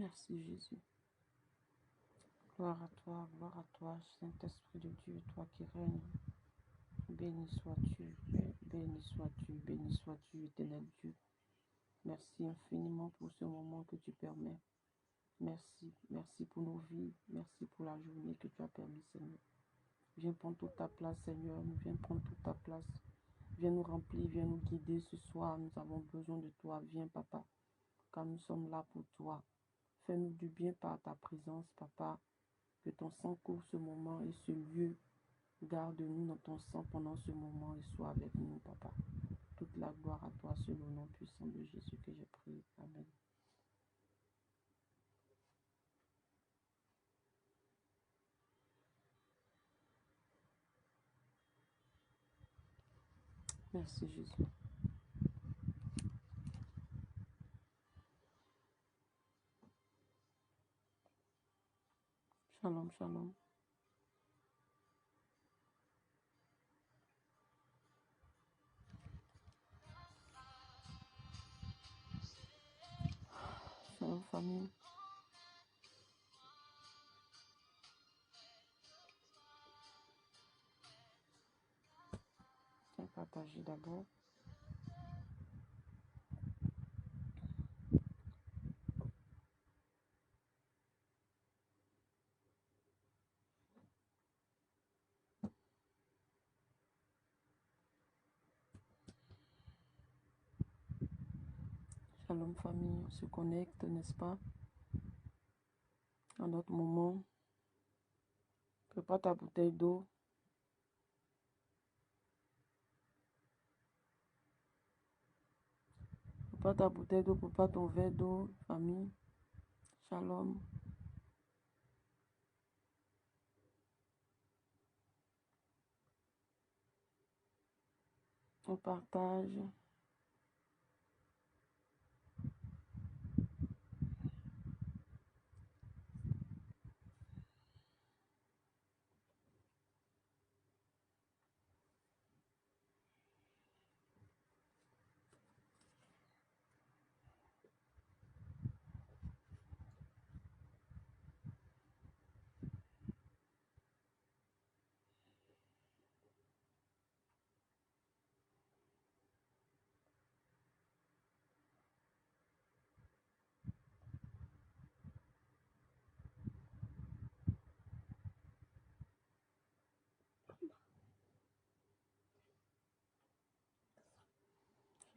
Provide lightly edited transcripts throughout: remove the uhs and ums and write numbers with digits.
Merci Jésus. Gloire à toi, Saint-Esprit de Dieu, toi qui règnes. Béni sois-tu, béni sois-tu, béni sois-tu, éternel Dieu. Merci infiniment pour ce moment que tu permets. Merci, merci pour nos vies, merci pour la journée que tu as permis, Seigneur. Viens prendre toute ta place, Seigneur, viens prendre toute ta place. Viens nous remplir, viens nous guider ce soir. Nous avons besoin de toi. Viens, Papa, car nous sommes là pour toi. Fais-nous du bien par ta présence, Papa. Que ton sang couvre ce moment et ce lieu. Garde-nous dans ton sang pendant ce moment et sois avec nous, Papa. Toute la gloire à toi, c'est le nom puissant de Jésus que j'ai prié. Amen. Merci Jésus. Shalom, shalom. Shalom famille. Tiens, partagez d'abord. Shalom famille, on se connecte, n'est-ce pas? À notre moment. Prépare ta bouteille d'eau. Prépare ta bouteille d'eau, prépare ton verre d'eau, famille. Shalom. On partage.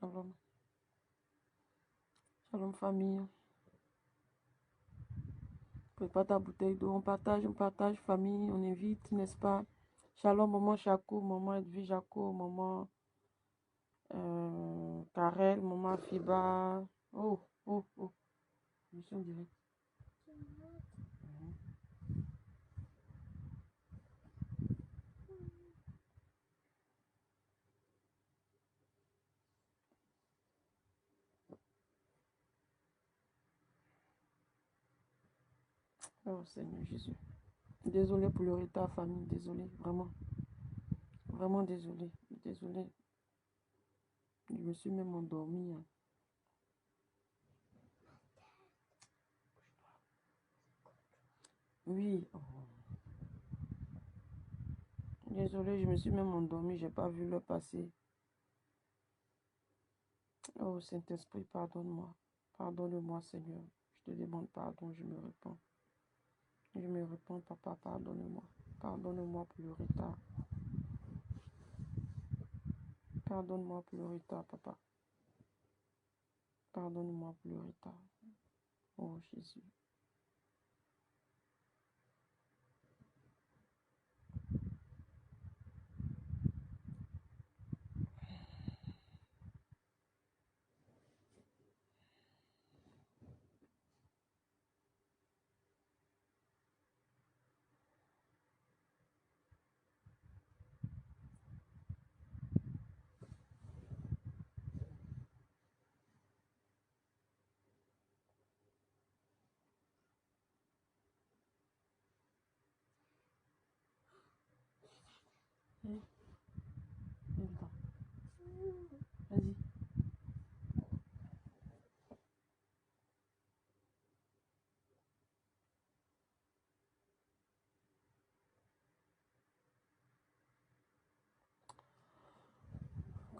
Shalom. Shalom famille. Prépare ta bouteille d'eau. On partage famille. On invite, n'est-ce pas? Shalom, maman Chaco, maman Edwige Jaco, maman Karel, maman Fiba. Oh, oh, oh. Mission directe. Oh Seigneur Jésus. Désolé pour le retard, famille. Désolé, vraiment. Vraiment désolé. Désolé. Je me suis même endormie. Hein. Oui. Oh. Désolé, je me suis même endormie. J'ai pas vu le passer. Oh Saint-Esprit, pardonne-moi. Pardonne-moi, Seigneur. Je te demande pardon, je me répands. Je me répands, papa, pardonne-moi. Pardonne-moi pour le retard. Pardonne-moi pour le retard, papa. Pardonne-moi pour le retard. Oh Jésus. Vas-y.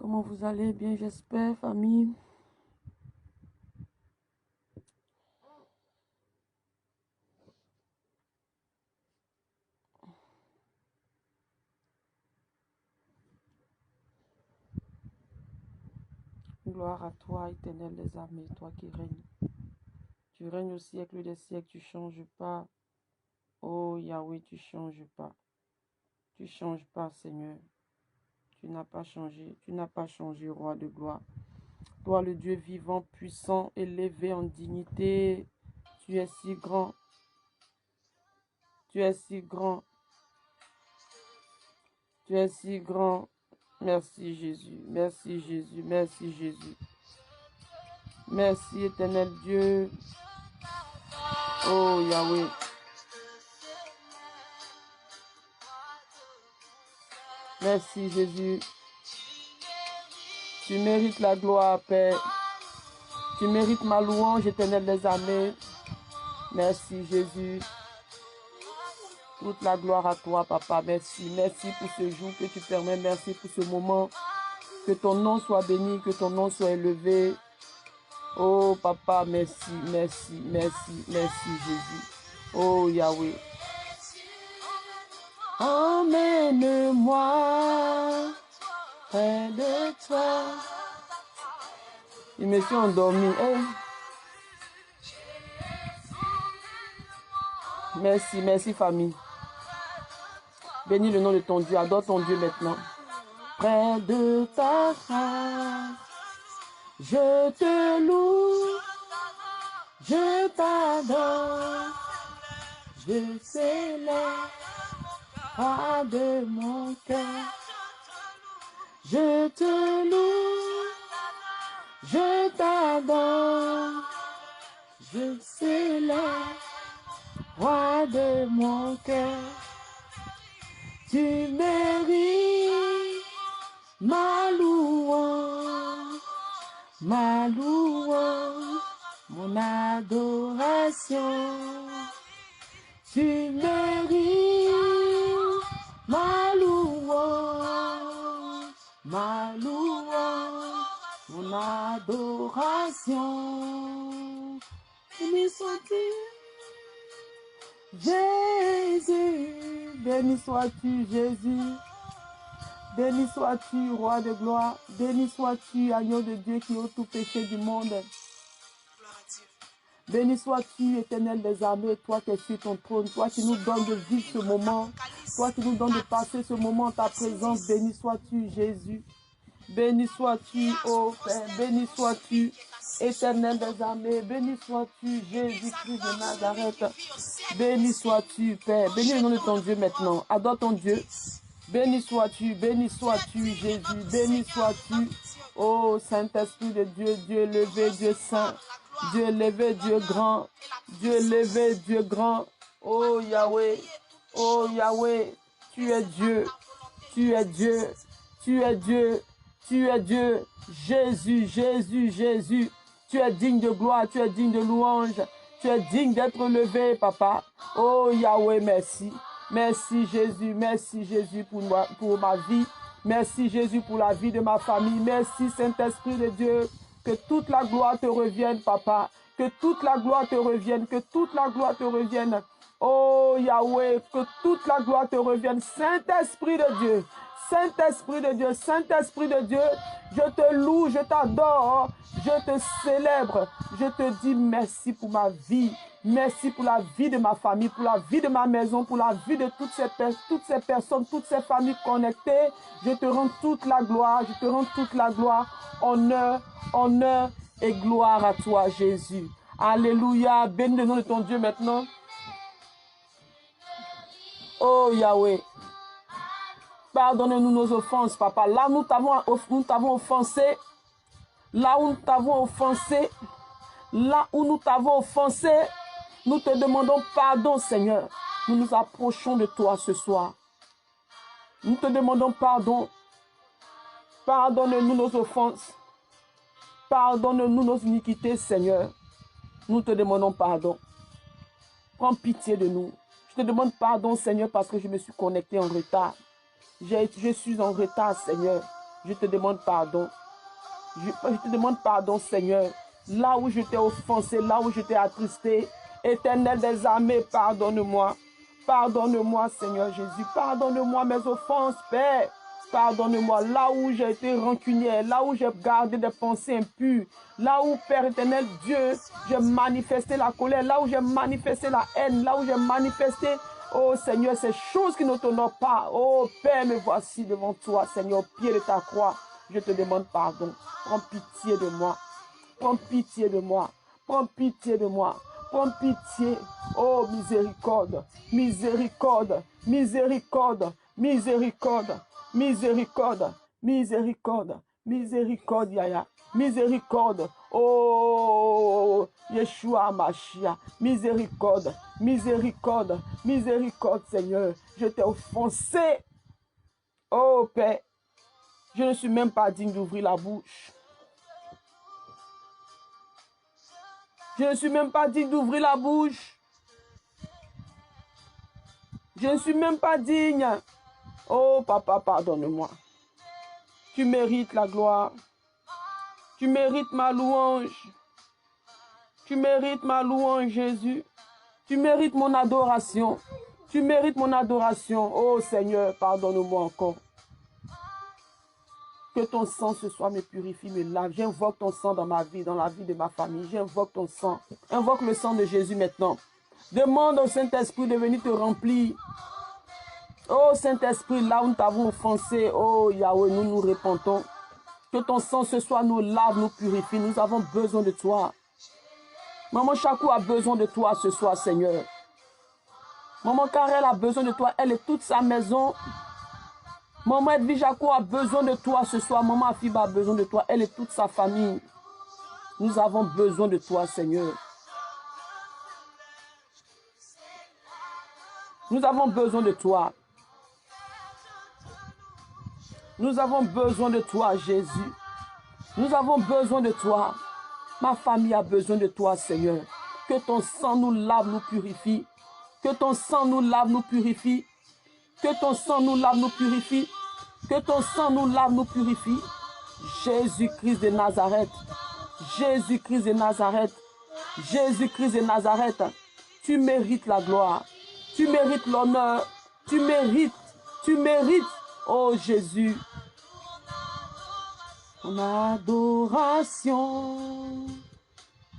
Comment vous allez? Bien, j'espère, famille. Gloire à toi, éternel des armées, toi qui règnes. Tu règnes au siècle des siècles, tu ne changes pas. Oh Yahweh, tu ne changes pas. Tu ne changes pas, Seigneur. Tu n'as pas changé. Tu n'as pas changé, roi de gloire. Toi, le Dieu vivant, puissant, élevé en dignité. Tu es si grand. Tu es si grand. Tu es si grand. Merci Jésus. Merci Jésus. Merci Jésus. Merci éternel Dieu. Oh Yahweh. Merci Jésus. Tu mérites la gloire, Père. Tu mérites ma louange, éternel des armées. Merci Jésus. Toute la gloire à toi, Papa. Merci. Merci pour ce jour que tu permets. Merci pour ce moment. Que ton nom soit béni, que ton nom soit élevé. Oh, Papa, merci, merci, merci, merci, Jésus. Oh, Yahweh. Emmène-moi près de toi. Il me suis endormi. Hey. Merci, merci, famille. Bénis le nom de ton Dieu. Adore ton Dieu maintenant. Près de ta face, je te loue, je t'adore, je célèbre de mon cœur. Je te loue, je t'adore, je célèbre roi de mon cœur. Tu mérites ma louange, mon adoration. Tu mérites ma louange, mon adoration. Béni sois-tu, Jésus. Béni sois-tu, Jésus. Béni sois-tu, roi de gloire. Béni sois-tu, agneau de Dieu qui ôte tout péché du monde. Béni sois-tu, éternel des armées, toi qui es sur ton trône, toi qui nous donnes de vivre ce moment, toi qui nous donnes de passer ce moment en ta présence. Béni sois-tu, Jésus. Béni sois-tu, ô Père. Béni sois-tu, éternel des armées. Béni sois-tu, Jésus-Christ de Nazareth. Béni sois-tu, Père. Bénis le nom de ton Dieu maintenant. Adore ton Dieu. Béni sois-tu, Jésus, béni sois-tu, ô Saint-Esprit de Dieu, Dieu élevé, Dieu saint, Dieu élevé, Dieu grand, Dieu élevé, Dieu grand, ô Yahweh, tu es Dieu, tu es Dieu, tu es Dieu, tu es Dieu, Jésus, Jésus, Jésus, tu es digne de gloire, tu es digne de louange, tu es digne d'être levé, Papa, ô Yahweh, merci. Merci Jésus pour ma vie. Merci Jésus pour la vie de ma famille. Merci Saint-Esprit de Dieu. Que toute la gloire te revienne, Papa. Que toute la gloire te revienne. Que toute la gloire te revienne. Oh Yahweh, que toute la gloire te revienne. Saint-Esprit de Dieu. Saint-Esprit de Dieu, Saint-Esprit de Dieu, je te loue, je t'adore, je te célèbre. Je te dis merci pour ma vie. Merci pour la vie de ma famille, pour la vie de ma maison, pour la vie de toutes ces personnes, toutes ces familles connectées. Je te rends toute la gloire, je te rends toute la gloire. Honneur, honneur et gloire à toi, Jésus. Alléluia. Bénis le nom de ton Dieu maintenant. Oh Yahweh. Pardonne-nous nos offenses, Papa. Là où nous t'avons offensé, là où nous t'avons offensé, là où nous t'avons offensé, nous te demandons pardon, Seigneur. Nous nous approchons de toi ce soir. Nous te demandons pardon. Pardonne-nous nos offenses. Pardonne-nous nos iniquités, Seigneur. Nous te demandons pardon. Prends pitié de nous. Je te demande pardon, Seigneur, parce que je me suis connecté en retard. Je suis en retard, Seigneur. Je te demande pardon. Je te demande pardon, Seigneur. Là où je t'ai offensé, là où je t'ai attristé. Éternel des armées, pardonne-moi. Pardonne-moi, Seigneur Jésus. Pardonne-moi mes offenses, Père. Pardonne-moi là où j'ai été rancunier, là où j'ai gardé des pensées impures, là où, Père éternel, Dieu, j'ai manifesté la colère, là où j'ai manifesté la haine, là où j'ai manifesté, oh Seigneur, ces choses qui ne t'honorent pas. Oh Père, me voici devant toi, Seigneur, au pied de ta croix. Je te demande pardon. Prends pitié de moi. Prends pitié de moi. Prends pitié de moi. Prends pitié. Oh, miséricorde. Miséricorde. Miséricorde. Miséricorde. Miséricorde. Miséricorde. Miséricorde, Yaya. Miséricorde. Oh, Yeshua Mashiach. Miséricorde. Miséricorde. Miséricorde, Seigneur. Je t'ai offensé. Oh, Père. Je ne suis même pas digne d'ouvrir la bouche. Je ne suis même pas digne d'ouvrir la bouche. Je ne suis même pas digne. Oh, papa, pardonne-moi. Tu mérites la gloire. Tu mérites ma louange. Tu mérites ma louange, Jésus. Tu mérites mon adoration. Tu mérites mon adoration. Oh, Seigneur, pardonne-moi encore. Que ton sang ce soir me purifie, me lave. J'invoque ton sang dans ma vie, dans la vie de ma famille. J'invoque ton sang. Invoque le sang de Jésus maintenant. Demande au Saint-Esprit de venir te remplir. Oh Saint-Esprit, là où nous t'avons offensé, oh Yahweh, nous nous repentons. Que ton sang ce soir nous lave, nous purifie. Nous avons besoin de toi. Maman Chakou a besoin de toi ce soir, Seigneur. Maman Karel a besoin de toi. Elle et toute sa maison. Maman Edwige Jaco a besoin de toi ce soir. Maman Afiba a besoin de toi. Elle et toute sa famille. Nous avons besoin de toi, Seigneur. Nous avons besoin de toi. Nous avons besoin de toi, Jésus. Nous avons besoin de toi. Ma famille a besoin de toi, Seigneur. Que ton sang nous lave, nous purifie. Que ton sang nous lave, nous purifie. Que ton sang nous lave, nous purifie. Que ton sang nous lave, nous purifie. Jésus-Christ de Nazareth. Jésus-Christ de Nazareth. Jésus-Christ de Nazareth. Tu mérites la gloire. Tu mérites l'honneur. Tu mérites. Tu mérites. Oh Jésus. Ton adoration.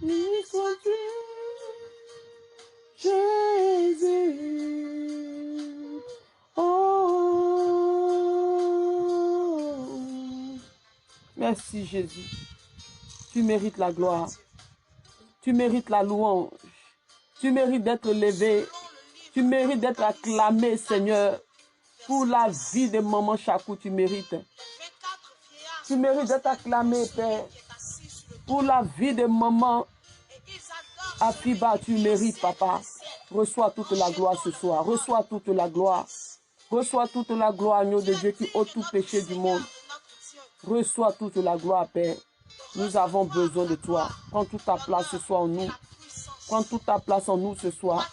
Lui sois-tu. Jésus. Oh. Merci Jésus. Tu mérites la gloire. Tu mérites la louange. Tu mérites d'être levé. Tu mérites d'être acclamé, Seigneur. Pour la vie de maman Chakou, tu mérites. Tu mérites d'être acclamé, Père. Pour la vie de maman Afiba, tu mérites, Papa. Reçois toute la gloire ce soir. Reçois toute la gloire. Reçois toute la gloire, agneau de Dieu qui ôte tout péché du monde. Reçois toute la gloire, Père. Nous avons besoin de toi. Prends toute ta place ce soir en nous. Prends toute ta place en nous ce soir.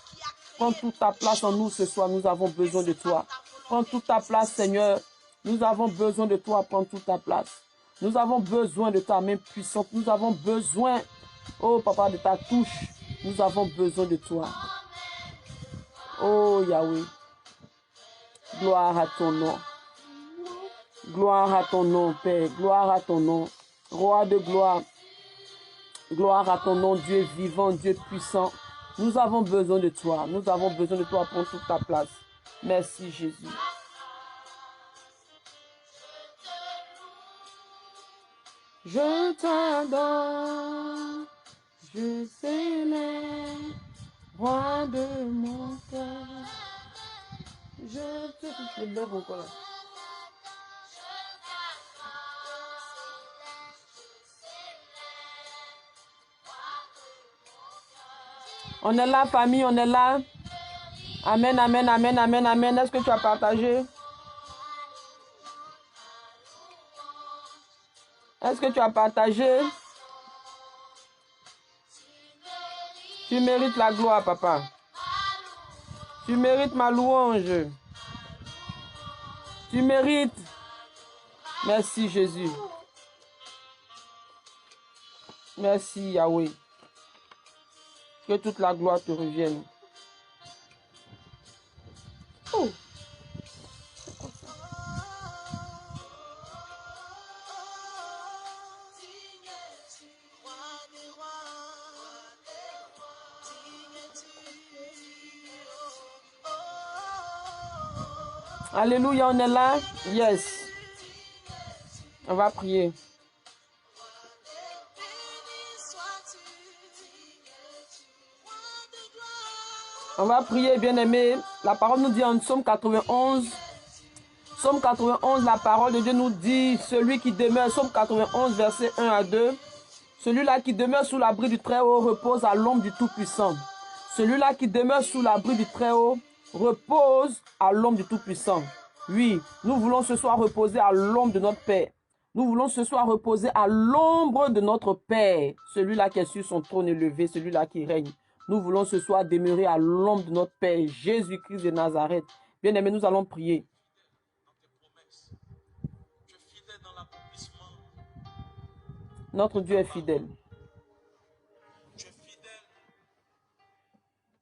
Prends toute ta place en nous ce soir. Nous avons besoin de toi. Prends toute ta place, Seigneur. Nous avons besoin de toi. Prends toute ta place. Nous avons besoin de ta main puissante. Nous avons besoin, oh Papa, de ta touche. Nous avons besoin de toi. Oh Yahweh. Gloire à ton nom. Gloire à ton nom, Père. Gloire à ton nom. Roi de gloire. Gloire à ton nom, Dieu vivant, Dieu puissant. Nous avons besoin de toi. Nous avons besoin de toi. Prends toute ta place. Merci Jésus. Je t'adore. Je t'aime. Roi de mon cœur. Je te lève encore là. On est là, famille, on est là. Amen, amen, amen, amen, amen. Est-ce que tu as partagé? Est-ce que tu as partagé? Tu mérites la gloire, papa. Tu mérites ma louange. Tu mérites. Merci Jésus. Merci Yahweh. Que toute la gloire te revienne. Oh. Alléluia, on est là. Yes. On va prier. On va prier, bien-aimés. La parole nous dit en Psaume 91. Psaume 91, la parole de Dieu nous dit, celui qui demeure, Psaume 91, verset 1 à 2. Celui-là qui demeure sous l'abri du Très-Haut repose à l'ombre du Tout-Puissant. Celui-là qui demeure sous l'abri du Très-Haut repose à l'ombre du Tout-Puissant. Oui, nous voulons ce soir reposer à l'ombre de notre Père. Nous voulons ce soir reposer à l'ombre de notre Père. Celui-là qui est sur son trône élevé, celui-là qui règne. Nous voulons ce soir demeurer à l'ombre de notre Père, Jésus-Christ de Nazareth. Bien-aimés, nous allons prier. Notre Dieu est fidèle. Tu es fidèle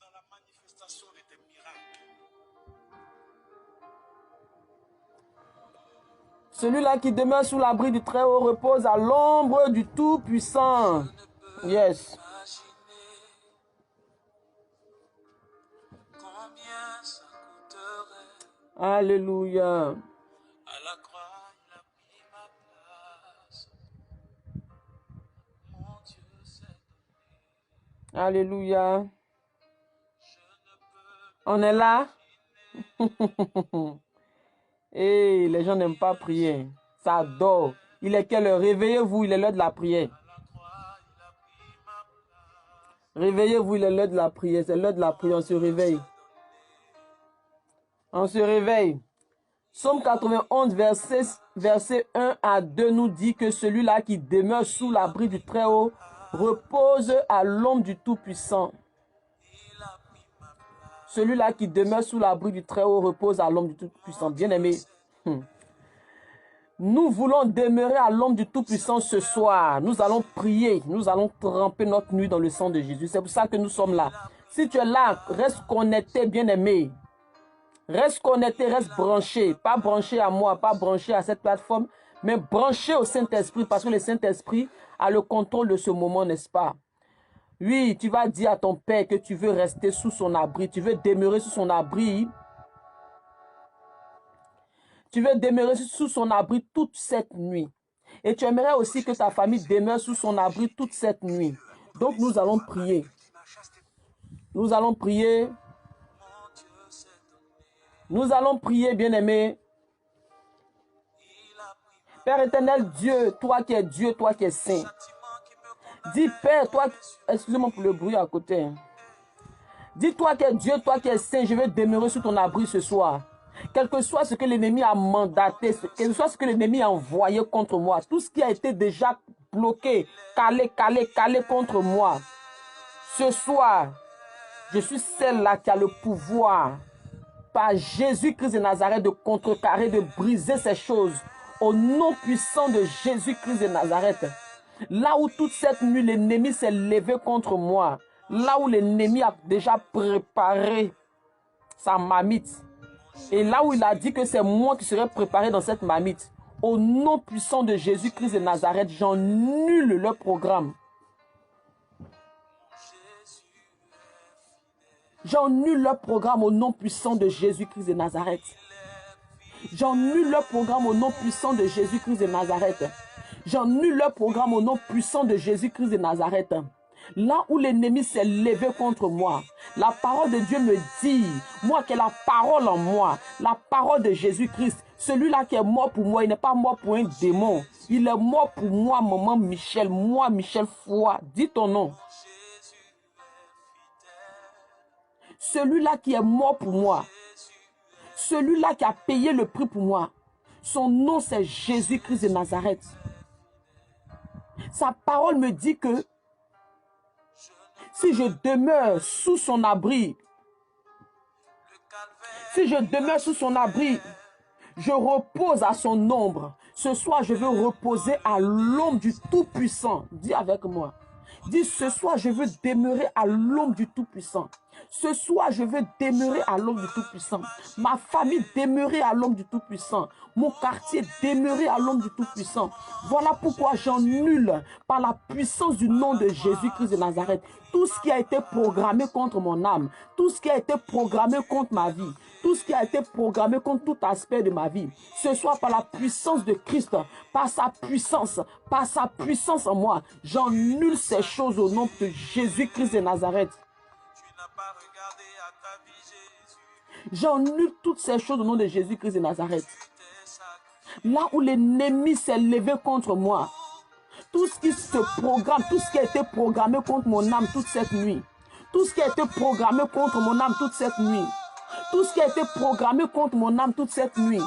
dans la manifestation de tes miracles. Celui-là qui demeure sous l'abri du Très-Haut repose à l'ombre du Tout-Puissant. Yes. Combien ça coûterait? Alléluia. À la croix, il a pris ma place. Mon Dieu s'est donné. Alléluia. Je ne peux On est là. Et les gens n'aiment pas prier. Ça dort. Il est quelle heure? Réveillez-vous, il est l'heure de la prière. à la croix, il a pris ma place. Réveillez-vous, il est l'heure de la prière. C'est l'heure de la prière, on se réveille. On se réveille. Psaume 91, verset 1 à 2 nous dit que celui-là qui demeure sous l'abri du Très-Haut repose à l'ombre du Tout-Puissant. Celui-là qui demeure sous l'abri du Très-Haut repose à l'ombre du Tout-Puissant. Bien-aimé, nous voulons demeurer à l'ombre du Tout-Puissant ce soir. Nous allons prier. Nous allons tremper notre nuit dans le sang de Jésus. C'est pour ça que nous sommes là. Si tu es là, reste connecté, bien-aimé. Reste connecté, reste branché. Pas branché à moi, pas branché à cette plateforme, mais branché au Saint-Esprit parce que le Saint-Esprit a le contrôle de ce moment, n'est-ce pas? Oui, tu vas dire à ton Père que tu veux rester sous son abri. Tu veux demeurer sous son abri. Tu veux demeurer sous son abri toute cette nuit. Et tu aimerais aussi que ta famille demeure sous son abri toute cette nuit. Donc nous allons prier. Nous allons prier. Nous allons prier, bien-aimés. Père éternel, Dieu, toi qui es Dieu, toi qui es saint. Dis, Père, toi, excusez-moi pour le bruit à côté. Dis, toi qui es Dieu, toi qui es saint, je vais demeurer sous ton abri ce soir. Quel que soit ce que l'ennemi a mandaté, quel que soit ce que l'ennemi a envoyé contre moi, tout ce qui a été déjà bloqué, calé contre moi. Ce soir, je suis celle-là qui a le pouvoir, par Jésus-Christ de Nazareth, de contrecarrer, de briser ces choses. Au nom puissant de Jésus-Christ de Nazareth. Là où toute cette nuit, l'ennemi s'est levé contre moi. Là où l'ennemi a déjà préparé sa marmite. Et là où il a dit que c'est moi qui serai préparé dans cette marmite. Au nom puissant de Jésus-Christ de Nazareth, j'annule leur programme. J'annule leur programme au nom puissant de Jésus-Christ de Nazareth. J'annule leur programme au nom puissant de Jésus-Christ de Nazareth. J'annule leur programme au nom puissant de Jésus-Christ de Nazareth. Là où l'ennemi s'est levé contre moi, la parole de Dieu me dit, moi qui ai la parole en moi, la parole de Jésus-Christ, celui-là qui est mort pour moi, il n'est pas mort pour un démon. Il est mort pour moi, maman Michel, moi Michel Foy. Dis ton nom. Celui-là qui est mort pour moi, celui-là qui a payé le prix pour moi, son nom c'est Jésus-Christ de Nazareth. Sa parole me dit que si je demeure sous son abri, si je demeure sous son abri, je repose à son ombre. Ce soir, je veux reposer à l'ombre du Tout-Puissant. Dis avec moi. Dis, ce soir, je veux demeurer à l'ombre du Tout-Puissant. Ce soir, je veux demeurer à l'ombre du Tout-Puissant. Ma famille demeurer à l'ombre du Tout-Puissant. Mon quartier demeurer à l'ombre du Tout-Puissant. Voilà pourquoi j'annule par la puissance du nom de Jésus-Christ de Nazareth tout ce qui a été programmé contre mon âme, tout ce qui a été programmé contre ma vie, tout ce qui a été programmé contre tout aspect de ma vie. Ce soir, par la puissance de Christ, par sa puissance en moi, j'annule ces choses au nom de Jésus-Christ de Nazareth. J'annule toutes ces choses au nom de Jésus-Christ de Nazareth. Là où l'ennemi s'est levé contre moi, tout ce qui se programme, tout ce qui a été programmé contre mon âme toute cette nuit, tout ce qui a été programmé contre mon âme toute cette nuit, tout ce qui a été programmé contre mon âme toute cette nuit,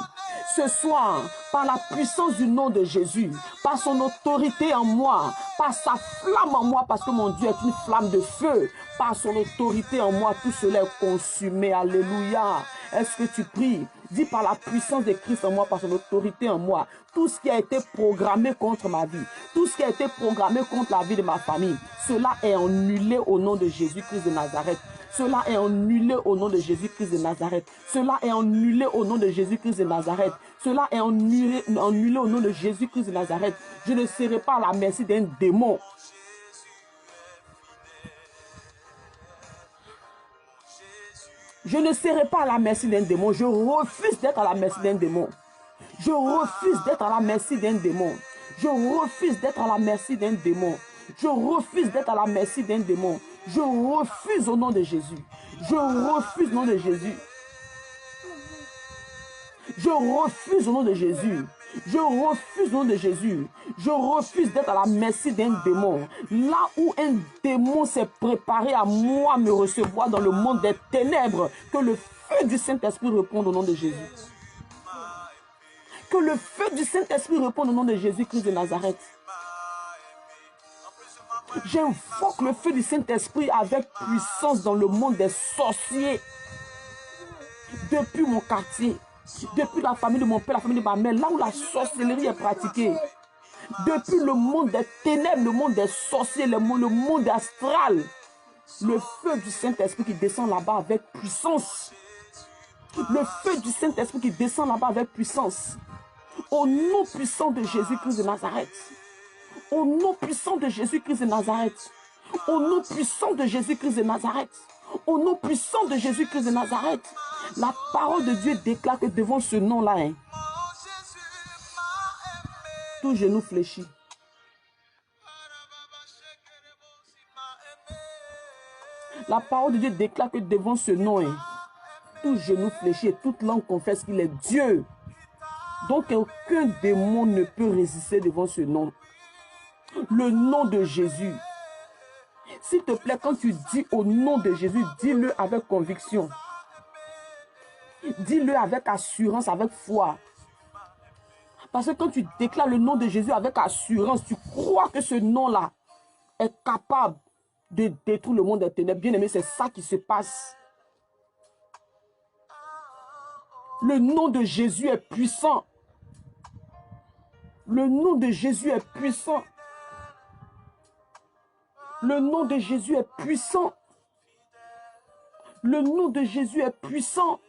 ce soir, par la puissance du nom de Jésus, par son autorité en moi, par sa flamme en moi, parce que mon Dieu est une flamme de feu, par son autorité en moi, tout cela est consumé. Alléluia. Est-ce que tu pries? Dis par la puissance de Christ en moi, par son autorité en moi, tout ce qui a été programmé contre ma vie, tout ce qui a été programmé contre la vie de ma famille, cela est annulé au nom de Jésus-Christ de Nazareth. Cela est annulé au nom de Jésus-Christ de Nazareth. Cela est annulé au nom de Jésus-Christ de Nazareth. Cela est annulé au nom de Jésus-Christ de Nazareth. Je ne serai pas à la merci d'un démon. Je ne serai pas à la merci d'un démon. Je refuse d'être à la merci d'un démon. Je refuse d'être à la merci d'un démon. Je refuse d'être à la merci d'un démon. Je refuse d'être à la merci d'un démon. Je refuse au nom de Jésus. Je refuse au nom de Jésus. Je refuse au nom de Jésus. Je refuse au nom de Jésus. Je refuse d'être à la merci d'un démon. Là où un démon s'est préparé à moi me recevoir dans le monde des ténèbres, que le feu du Saint-Esprit réponde au nom de Jésus. Que le feu du Saint-Esprit réponde au nom de Jésus-Christ de Nazareth. J'invoque le feu du Saint-Esprit avec puissance dans le monde des sorciers. Depuis mon quartier, depuis la famille de mon père, la famille de ma mère, là où la sorcellerie est pratiquée. Depuis le monde des ténèbres, le monde des sorciers, le monde astral. Le feu du Saint-Esprit qui descend là-bas avec puissance. Le feu du Saint-Esprit qui descend là-bas avec puissance. Au nom puissant de Jésus-Christ de Nazareth. Au nom puissant de Jésus-Christ de Nazareth. Au nom puissant de Jésus-Christ de Nazareth. Au nom puissant de Jésus-Christ de Nazareth. La parole de Dieu déclare que devant ce nom-là, tout genou fléchit. La parole de Dieu déclare que devant ce nom, tout genou fléchit et toute langue confesse qu'il est Dieu. Donc aucun démon ne peut résister devant ce nom. Le nom de Jésus. S'il te plaît, quand tu dis au nom de Jésus, dis-le avec conviction. Dis-le avec assurance, avec foi. Parce que quand tu déclares le nom de Jésus avec assurance, tu crois que ce nom-là est capable de détruire le monde des ténèbres. Bien aimé, c'est ça qui se passe. Le nom de Jésus est puissant. Le nom de Jésus est puissant. Le nom de Jésus est puissant. Le nom de Jésus est puissant.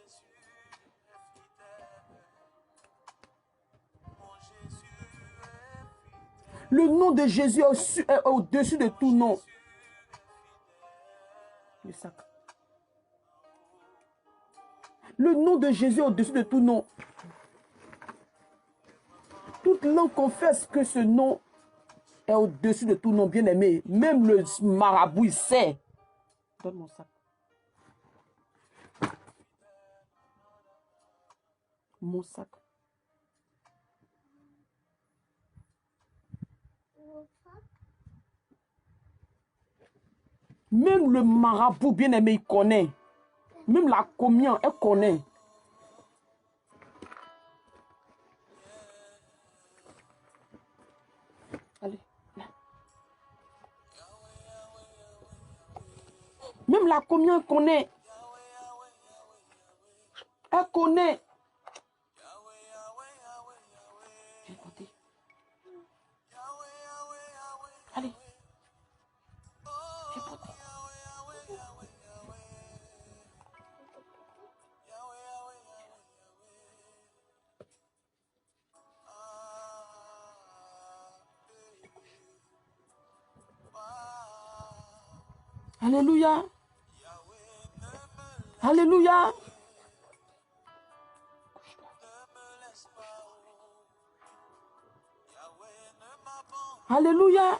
Le nom de Jésus est au-dessus de tout nom. Le nom de Jésus est au-dessus de tout nom. Toute langue confesse que ce nom est au-dessus de tout nom, bien-aimé. Même le marabout, il sait. Donne mon sac. Mon sac. Même le marabout, bien-aimé, il connaît. Même la communion, elle connaît. Allez, là. Même la communion, elle connaît. Elle connaît. Viens côté. Alléluia. Alléluia. Alléluia.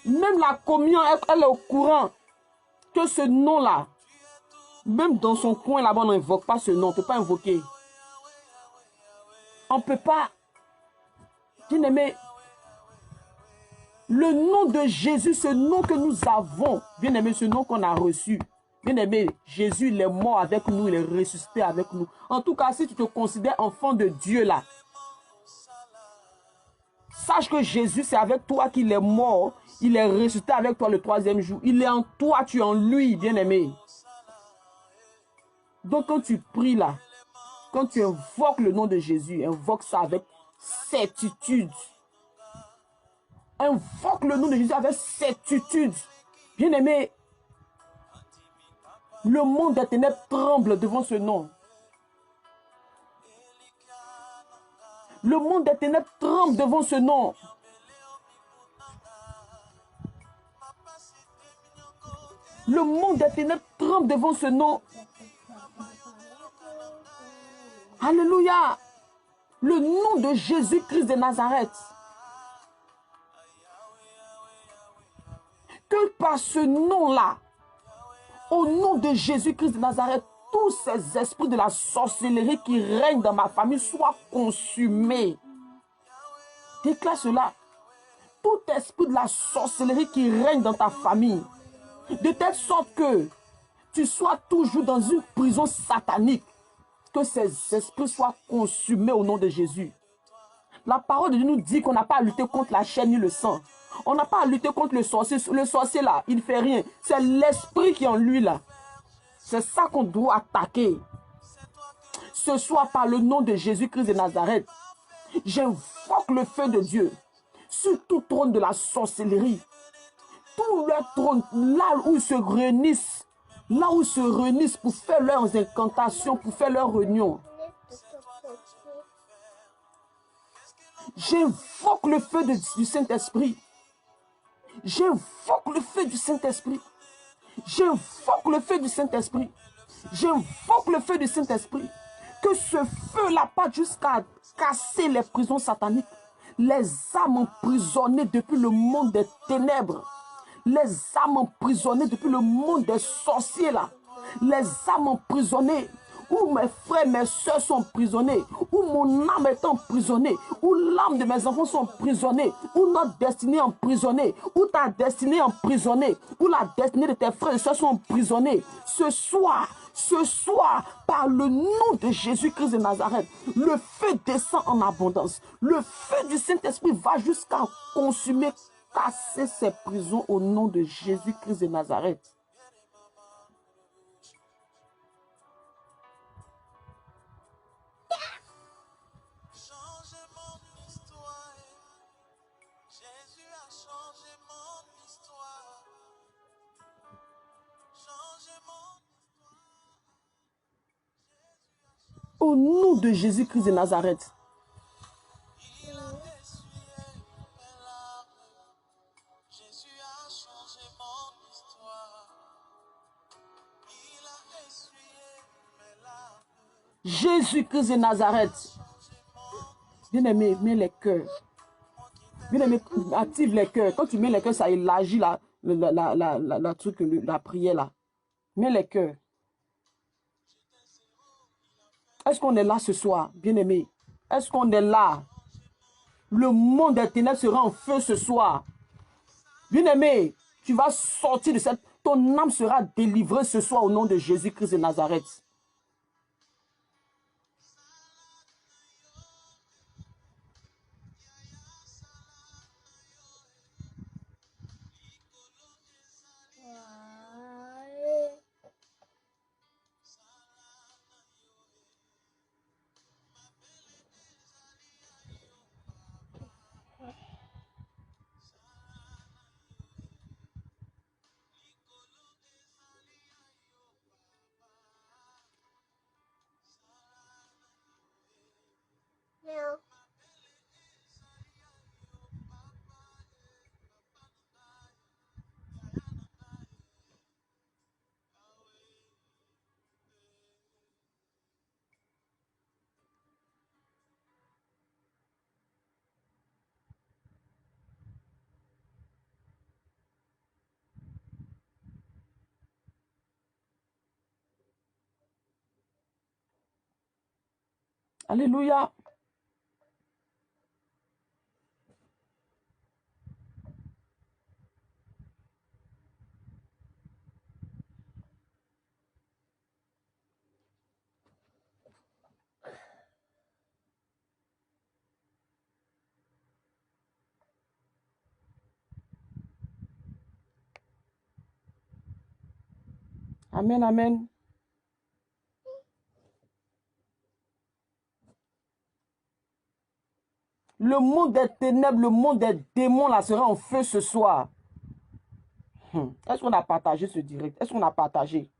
Même la communion, elle est au courant que ce nom-là, même dans son coin là-bas, on n'invoque pas ce nom. On ne peut pas invoquer. On ne peut pas. Bien-aimé, le nom de Jésus, ce nom que nous avons, bien-aimé, ce nom qu'on a reçu. Bien-aimé, Jésus, il est mort avec nous, il est ressuscité avec nous. En tout cas, si tu te considères enfant de Dieu là, sache que Jésus, c'est avec toi qu'il est mort. Il est ressuscité avec toi le 3e jour. Il est en toi, tu es en lui, bien-aimé. Donc, quand tu pries là, quand tu invoques le nom de Jésus, invoque ça avec certitude. Invoque le nom de Jésus avec certitude. Bien-aimé, le monde des ténèbres tremble devant ce nom. Le monde des ténèbres tremble devant ce nom. Le monde des ténèbres tremble devant ce nom. Alléluia. Le nom de Jésus-Christ de Nazareth. Que par ce nom-là, au nom de Jésus-Christ de Nazareth, tous ces esprits de la sorcellerie qui règnent dans ma famille soient consumés. Déclare cela. Tout esprit de la sorcellerie qui règne dans ta famille, de telle sorte que tu sois toujours dans une prison satanique, que ces esprits soient consumés au nom de Jésus. La parole de Dieu nous dit qu'on n'a pas à lutter contre la chair ni le sang. On n'a pas à lutter contre le sorcier. Le sorcier là, il ne fait rien. C'est l'esprit qui est en lui là. C'est ça qu'on doit attaquer. Ce soir, par le nom de Jésus-Christ de Nazareth, j'invoque le feu de Dieu sur tout trône de la sorcellerie. Tout leur trône, là où ils se réunissent, pour faire leurs incantations, pour faire leurs réunions. J'invoque le feu du Saint-Esprit. J'invoque le feu du Saint-Esprit. J'invoque le feu du Saint-Esprit. J'invoque le feu du Saint-Esprit. Que ce feu-là parte jusqu'à casser les prisons sataniques. Les âmes emprisonnées depuis le monde des ténèbres. Les âmes emprisonnées depuis le monde des sorciers là. Les âmes emprisonnées où mes frères, mes soeurs sont emprisonnés, où mon âme est emprisonnée, où l'âme de mes enfants sont emprisonnés, où notre destinée est emprisonnée, où ta destinée est emprisonnée, où la destinée de tes frères et soeurs sont emprisonnés. Ce soir, par le nom de Jésus-Christ de Nazareth, le feu descend en abondance. Le feu du Saint-Esprit va jusqu'à consumer, casser ces prisons au nom de Jésus-Christ de Nazareth. Au nom de Jésus-Christ de Nazareth. Jésus-Christ de Nazareth. Bien-aimé, mets les cœurs. Bien-aimé, active les cœurs. Quand tu mets les cœurs, ça élargit la prière là. Mets les cœurs. Est-ce qu'on est là ce soir, bien-aimé? Est-ce qu'on est là? Le monde des ténèbres sera en feu ce soir. Bien-aimé, tu vas sortir de cette... Ton âme sera délivrée ce soir au nom de Jésus-Christ de Nazareth. Alléluia. Amen, amen. Le monde des ténèbres, le monde des démons, là, sera en feu ce soir. Est-ce qu'on a partagé ce direct? Est-ce qu'on a partagé?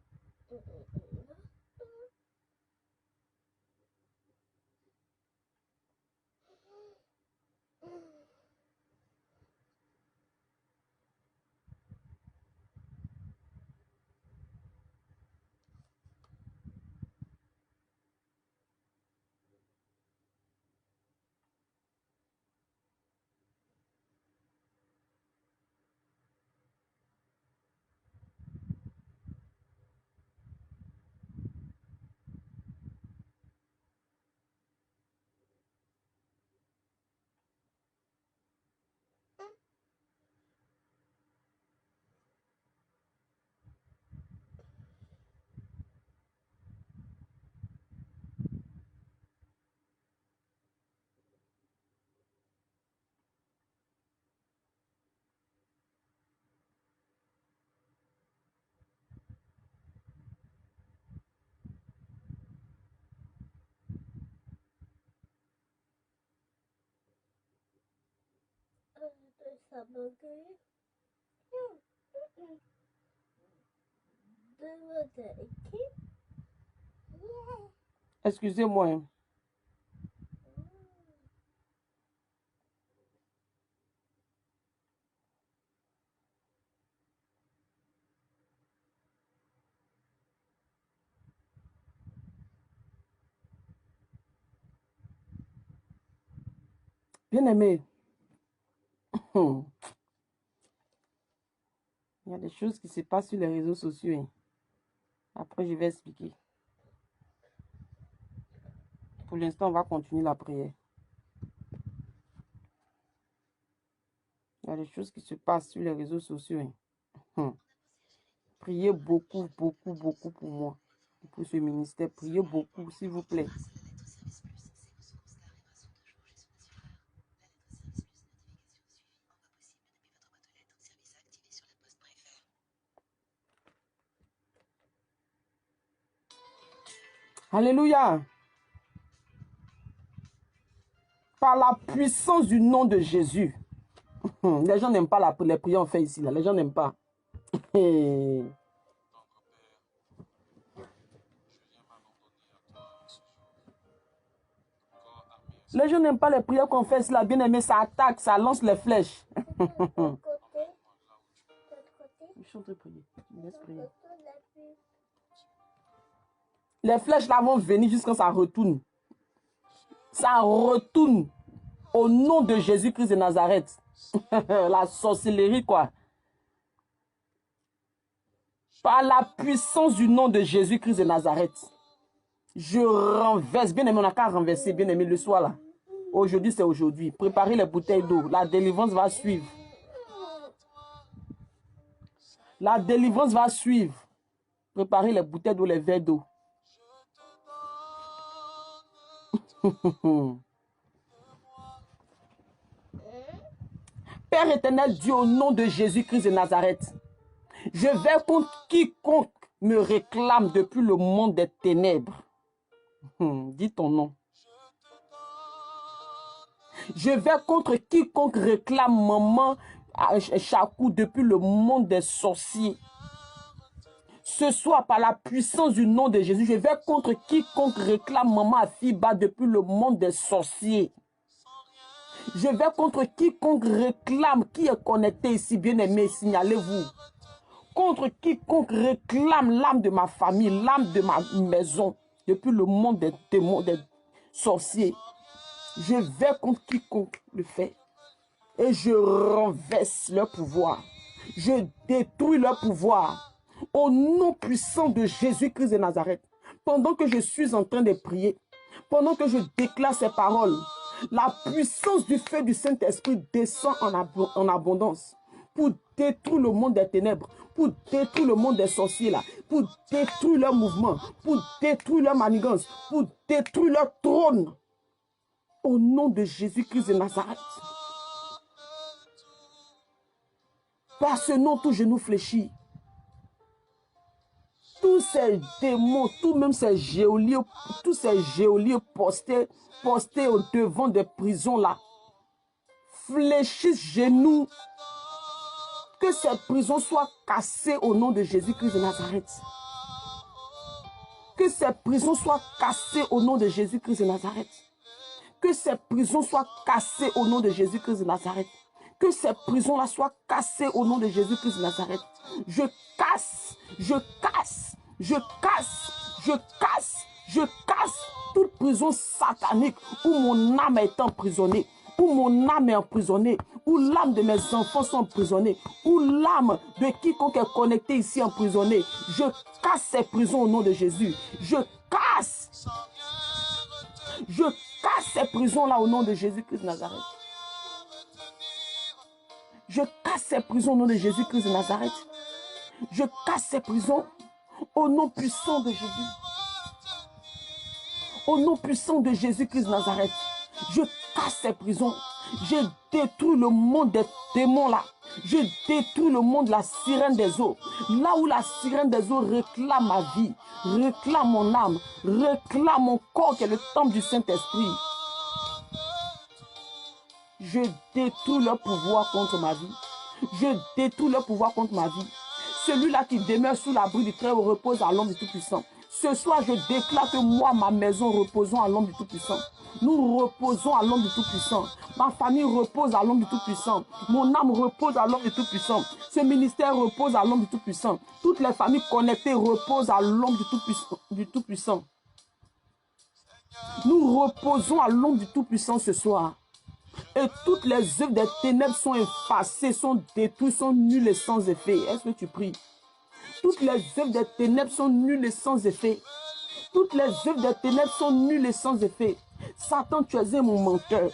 Excusez-moi. Bien-aimé. Il y a des choses qui se passent sur les réseaux sociaux. Après, je vais expliquer. Pour l'instant, on va continuer la prière. Il y a des choses qui se passent sur les réseaux sociaux. Priez beaucoup, beaucoup, beaucoup pour moi. Pour ce ministère, priez beaucoup, s'il vous plaît. Alléluia. Par la puissance du nom de Jésus. Les gens n'aiment pas les prières qu'on fait ici. Là. Les gens n'aiment pas. Les gens n'aiment pas les prières qu'on fait ici. Là. Bien aimé, ça attaque, ça lance les flèches. Je suis en train de prier. Laisse prier. Les flèches là vont venir jusqu'à ce que ça retourne. Ça retourne au nom de Jésus-Christ de Nazareth. La sorcellerie, quoi. Par la puissance du nom de Jésus-Christ de Nazareth. Je renverse. Bien aimé, on n'a qu'à renverser. Bien aimé, le soir là. Aujourd'hui, c'est aujourd'hui. Préparez les bouteilles d'eau. La délivrance va suivre. La délivrance va suivre. Préparez les bouteilles d'eau, les verres d'eau. Père éternel Dieu, au nom de Jésus-Christ de Nazareth, je vais contre quiconque me réclame depuis le monde des ténèbres. Dis ton nom. Je vais contre quiconque réclame maman Chakou depuis le monde des sorciers. Ce soir, par la puissance du nom de Jésus, je vais contre quiconque réclame maman Afiba depuis le monde des sorciers. Je vais contre quiconque réclame qui est connecté ici, bien-aimé, signalez-vous. Contre quiconque réclame l'âme de ma famille, l'âme de ma maison, depuis le monde des démons, des sorciers. Je vais contre quiconque le fait. Et je renverse leur pouvoir. Je détruis leur pouvoir. Au nom puissant de Jésus-Christ de Nazareth. Pendant que je suis en train de prier, Pendant que je déclare ces paroles, la puissance du feu du Saint-Esprit descend en abondance pour détruire le monde des ténèbres, pour détruire le monde des sorciers là, pour détruire leur mouvement, pour détruire leur manigance, pour détruire leur trône. Au nom de Jésus-Christ de Nazareth. Par ce nom, tout genou fléchit. Tous ces démons, tous même ces géoliers, tous ces géoliers postés au devant des prisons là, fléchissent genoux. Que ces prisons soient cassées au nom de Jésus-Christ de Nazareth. Que ces prisons soient cassées au nom de Jésus-Christ de Nazareth. Que ces prisons soient cassées au nom de Jésus-Christ de Nazareth. Que ces prisons-là soient cassées au nom de Jésus-Christ de Nazareth. Je casse, je casse, je casse, je casse, je casse toute prison satanique où mon âme est emprisonnée, où mon âme est emprisonnée, où l'âme de mes enfants sont emprisonnés, où l'âme de quiconque est connecté ici emprisonnée. Je casse ces prisons au nom de Jésus. Je casse ces prisons-là au nom de Jésus-Christ de Nazareth. Je casse ces prisons au nom de Jésus-Christ de Nazareth. Je casse ces prisons au nom puissant de Jésus. Au nom puissant de Jésus-Christ de Nazareth. Je casse ces prisons. Je détruis le monde des démons là. Je détruis le monde de la sirène des eaux. Là où la sirène des eaux réclame ma vie, réclame mon âme, réclame mon corps qui est le temple du Saint-Esprit. Je détruis leur pouvoir contre ma vie. Je détruis leur pouvoir contre ma vie. Celui-là qui demeure sous l'abri du Très-Haut repose à l'ombre du Tout-Puissant. Ce soir, je déclare que moi, ma maison, reposons à l'ombre du Tout-Puissant. Nous reposons à l'ombre du Tout-Puissant. Ma famille repose à l'ombre du Tout-Puissant. Mon âme repose à l'ombre du Tout-Puissant. Ce ministère repose à l'ombre du Tout-Puissant. Toutes les familles connectées reposent à l'ombre du Tout-Puissant. Nous reposons à l'ombre du Tout-Puissant ce soir. Et toutes les œuvres des ténèbres sont effacées, sont détruites, sont nulles et sans effet. Est-ce que tu pries? Toutes les œuvres des ténèbres sont nulles et sans effet. Toutes les œuvres des ténèbres sont nulles et sans effet. Satan, tu es un menteur.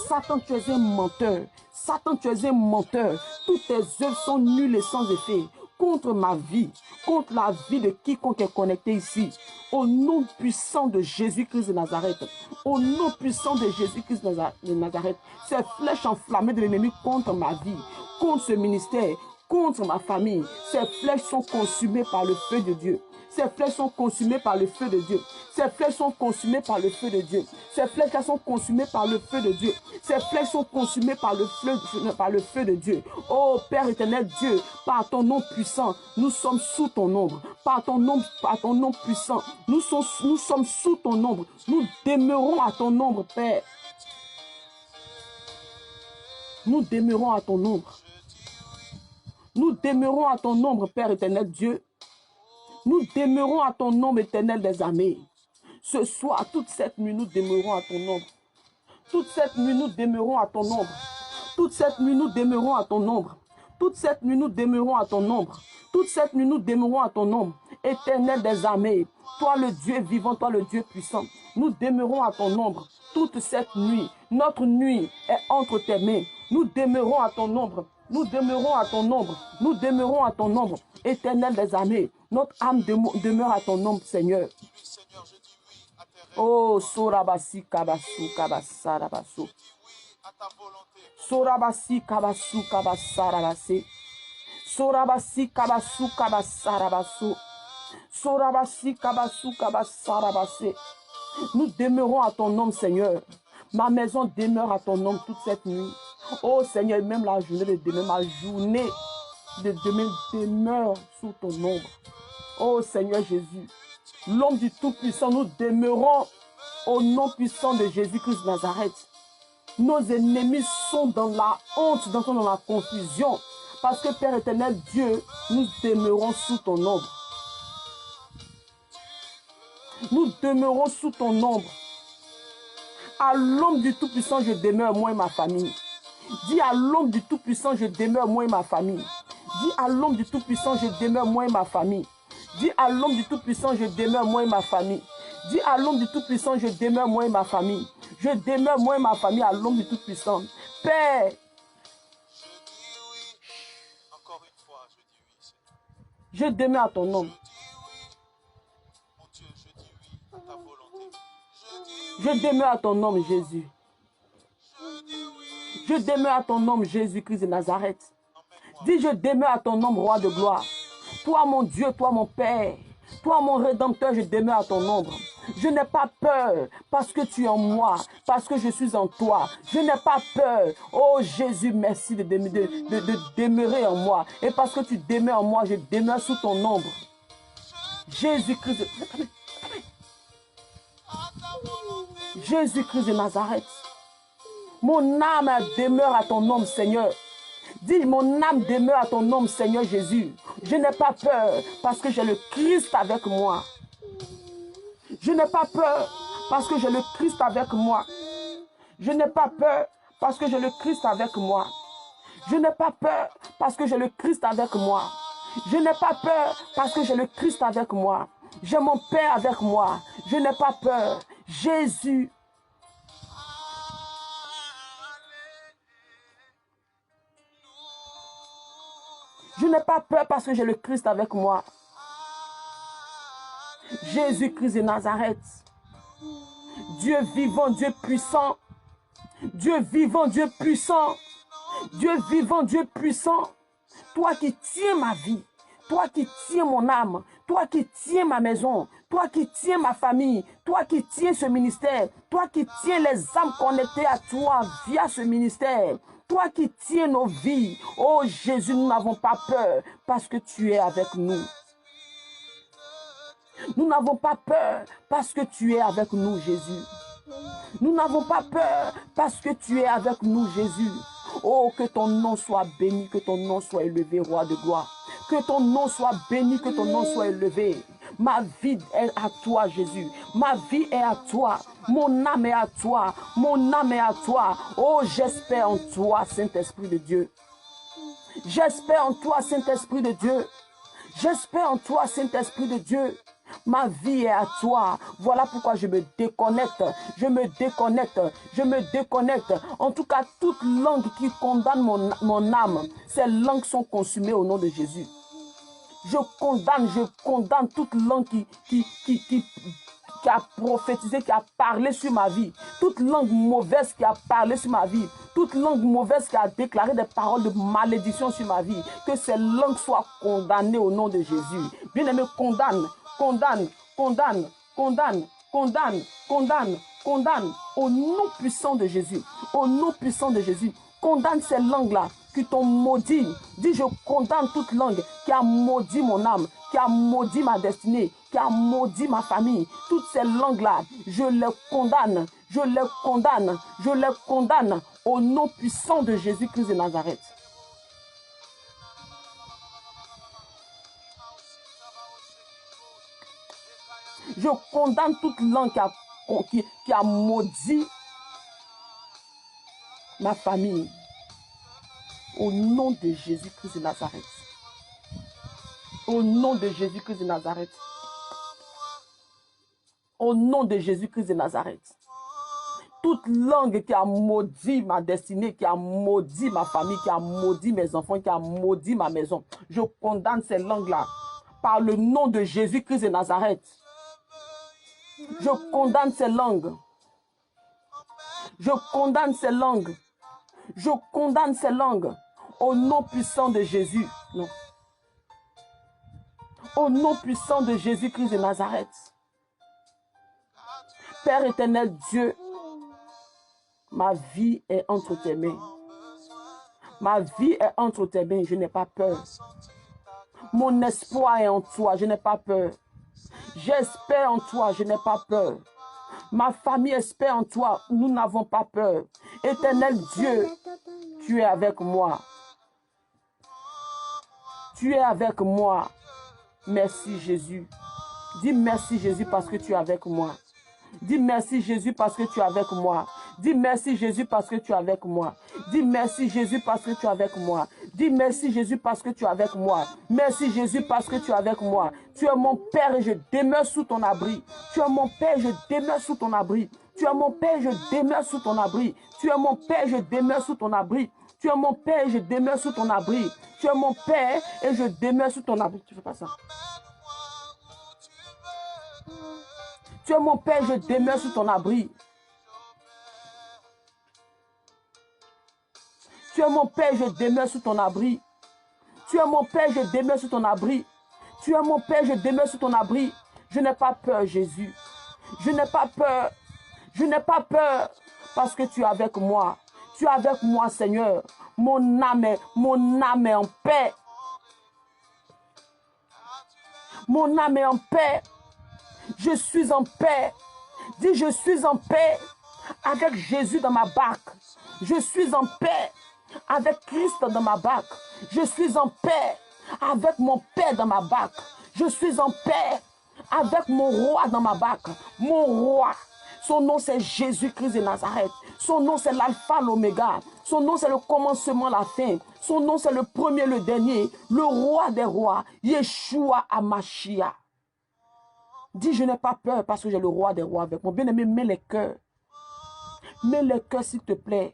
Satan, tu es un menteur. Satan, tu es un menteur. Toutes tes œuvres sont nulles et sans effet. Contre ma vie, contre la vie de quiconque est connecté ici. Au nom puissant de Jésus-Christ de Nazareth. Au nom puissant de Jésus-Christ de Nazareth. Ces flèches enflammées de l'ennemi contre ma vie, contre ce ministère, contre ma famille. Ces flèches sont consumées par le feu de Dieu. Ces flèches sont consumées par le feu de Dieu. Ces flèches sont consumées par le feu de Dieu. Ces flèches sont consumées par le feu de Dieu. Ces flèches sont consumées par le feu de Dieu. Oh Père éternel Dieu, par ton nom puissant, nous sommes sous ton ombre. Par ton nom puissant, nous sommes sous ton ombre. Nous demeurons à ton ombre, Père. Nous demeurons à ton ombre. Nous demeurons à ton ombre, Père éternel Dieu. Nous demeurons à ton ombre éternel des armées. Ce soir, toute cette nuit, nous demeurons à ton ombre. Toute cette nuit, nous demeurons à ton ombre. Toute cette nuit, nous demeurons à ton ombre. Toute cette nuit, nous demeurons à ton ombre. Toute cette nuit, nous demeurons à ton ombre. Éternel des armées, toi le Dieu vivant, toi le Dieu puissant, nous demeurons à ton ombre. Toute cette nuit, notre nuit est entre tes mains. Nous demeurons à ton ombre. Nous demeurons à ton ombre. Nous demeurons à ton ombre. Éternel des armées, notre âme demeure à ton ombre, Seigneur. Oh, Sorabasi Kabasu Kabasarabasu. Sorabasi Kabasu Kabasarabase. Sorabasi Kabasu Kabasarabasu. Sorabasi Kabasu Kabasarabase. Nous demeurons à ton ombre, Seigneur. Ma maison demeure à ton ombre toute cette nuit. Oh Seigneur, même la journée de demain, ma journée de demain demeure sous ton ombre. Oh Seigneur Jésus, l'ombre du Tout-Puissant, nous demeurons au nom puissant de Jésus-Christ de Nazareth. Nos ennemis sont dans la honte, dans la confusion. Parce que Père éternel Dieu, nous demeurons sous ton ombre. Nous demeurons sous ton ombre. À l'ombre du Tout-Puissant, je demeure, moi et ma famille. Dis à l'ombre du Tout-Puissant, je demeure, moi et ma famille. Dis à l'ombre du Tout-Puissant, je demeure, moi et ma famille. Dis à l'ombre du Tout-Puissant, je demeure, moi et ma famille. Dis à l'homme du Tout-Puissant, je demeure moi et ma famille. Je demeure moi et ma famille à l'homme du Tout-Puissant. Père, Encore une fois, je dis oui, Seigneur. je demeure à ton nom. Je dis oui, mon Dieu, je dis oui à ta volonté. Je dis oui, Je demeure à ton nom, Jésus. je dis oui. Je demeure à ton nom, Jésus-Christ de Nazareth. Emmène-moi. Dis, je demeure à ton nom, roi de gloire. Toi, mon Dieu, toi, mon Père. Toi, mon Rédempteur, je demeure à ton ombre. Je n'ai pas peur parce que tu es en moi, parce que je suis en toi. Je n'ai pas peur. Oh Jésus, merci de demeurer en moi. Et parce que tu demeures en moi, je demeure sous ton ombre. Jésus-Christ de... Jésus-Christ de Nazareth. Mon âme demeure à ton ombre, Seigneur. Dis, mon âme demeure à ton nom, Seigneur Jésus. Je n'ai pas peur parce que j'ai le Christ avec moi. Je n'ai pas peur parce que j'ai le Christ avec moi. Je n'ai pas peur parce que j'ai le Christ avec moi. Je n'ai pas peur parce que j'ai le Christ avec moi. Je n'ai pas peur parce que j'ai le Christ avec moi. J'ai mon Père avec moi. Je n'ai pas peur. Jésus. Je n'ai pas peur parce que j'ai le Christ avec moi. Jésus-Christ de Nazareth. Dieu vivant, Dieu puissant. Dieu vivant, Dieu puissant. Dieu vivant, Dieu puissant. Toi qui tiens ma vie. Toi qui tiens mon âme. Toi qui tiens ma maison. Toi qui tiens ma famille. Toi qui tiens ce ministère. Toi qui tiens les âmes connectées à toi via ce ministère. Toi qui tiens nos vies. Oh Jésus, nous n'avons pas peur parce que tu es avec nous. Nous n'avons pas peur parce que tu es avec nous, Jésus. Nous n'avons pas peur parce que tu es avec nous, Jésus. Oh, que ton nom soit béni, que ton nom soit élevé, roi de gloire. Que ton nom soit béni, que ton nom soit élevé. Ma vie est à toi, Jésus. Ma vie est à toi. Mon âme est à toi. Mon âme est à toi. Oh, j'espère en toi, Saint-Esprit de Dieu. J'espère en toi, Saint-Esprit de Dieu. J'espère en toi, Saint-Esprit de Dieu. Ma vie est à toi. Voilà pourquoi je me déconnecte. Je me déconnecte. Je me déconnecte. En tout cas, toute langue qui condamne mon âme, ces langues sont consumées au nom de Jésus. Je condamne toute langue qui a prophétisé, qui a parlé sur ma vie. Toute langue mauvaise qui a parlé sur ma vie. Toute langue mauvaise qui a déclaré des paroles de malédiction sur ma vie. Que ces langues soient condamnées au nom de Jésus. Bien-aimé, condamne. Condamne, condamne, condamne, condamne, condamne, condamne au nom puissant de Jésus. Au nom puissant de Jésus. Condamne ces langues-là qui t'ont maudit. Dis, je condamne toute langue qui a maudit mon âme, qui a maudit ma destinée, qui a maudit ma famille. Toutes ces langues-là, je les condamne, je les condamne, je les condamne au nom puissant de Jésus-Christ de Nazareth. Je condamne toute langue qui a maudit ma famille. Au nom de Jésus-Christ de Nazareth. Au nom de Jésus-Christ de Nazareth. Au nom de Jésus-Christ de Nazareth. Toute langue qui a maudit ma destinée, qui a maudit ma famille, qui a maudit mes enfants, qui a maudit ma maison. Je condamne ces langues-là par le nom de Jésus-Christ de Nazareth. Je condamne ces langues. Je condamne ces langues. Je condamne ces langues. Au nom puissant de Jésus. Non. Au nom puissant de Jésus-Christ de Nazareth. Père éternel Dieu, ma vie est entre tes mains. Ma vie est entre tes mains. Je n'ai pas peur. Mon espoir est en toi. Je n'ai pas peur. J'espère en toi, je n'ai pas peur. Ma famille espère en toi, nous n'avons pas peur. Éternel Dieu, tu es avec moi. Tu es avec moi. Merci Jésus. Dis merci Jésus parce que tu es avec moi. Dis merci Jésus parce que tu es avec moi. Dis merci Jésus parce que tu es avec moi. Dis merci Jésus parce que tu es avec moi. Dis merci Jésus parce que tu es avec moi. Merci Jésus parce que tu es avec moi. Tu es mon Père et je demeure sous ton abri. Tu es mon Père et je demeure sous ton abri. Tu es mon Père et je demeure sous ton abri. Tu es mon Père et je demeure sous ton abri. Tu es mon Père et je demeure sous ton abri. Tu es mon Père et je demeure sous ton abri. Tu fais pas ça. Tu es mon Père et je demeure sous ton abri. Tu es mon Père et je demeure sous ton abri. Tu es mon Père et je demeure sous ton abri. Tu es mon Père et je demeure sous ton abri. Je n'ai pas peur, Jésus. Je n'ai pas peur. Je n'ai pas peur parce que tu es avec moi. Tu es avec moi, Seigneur. Mon âme est en paix. Mon âme est en paix. Je suis en paix. Dis, je suis en paix avec Jésus dans ma barque. Je suis en paix avec Christ dans ma barque. Je suis en paix avec mon Père dans ma barque. Je suis en paix avec mon roi dans ma barque. Mon roi. Son nom c'est Jésus-Christ de Nazareth. Son nom c'est l'alpha, l'oméga. Son nom c'est le commencement, la fin. Son nom c'est le premier, le dernier. Le roi des rois. Yeshua Hamashiach. Dis, je n'ai pas peur parce que j'ai le roi des rois avec moi. Bien-aimé, mets les cœurs. Mets les cœurs, s'il te plaît.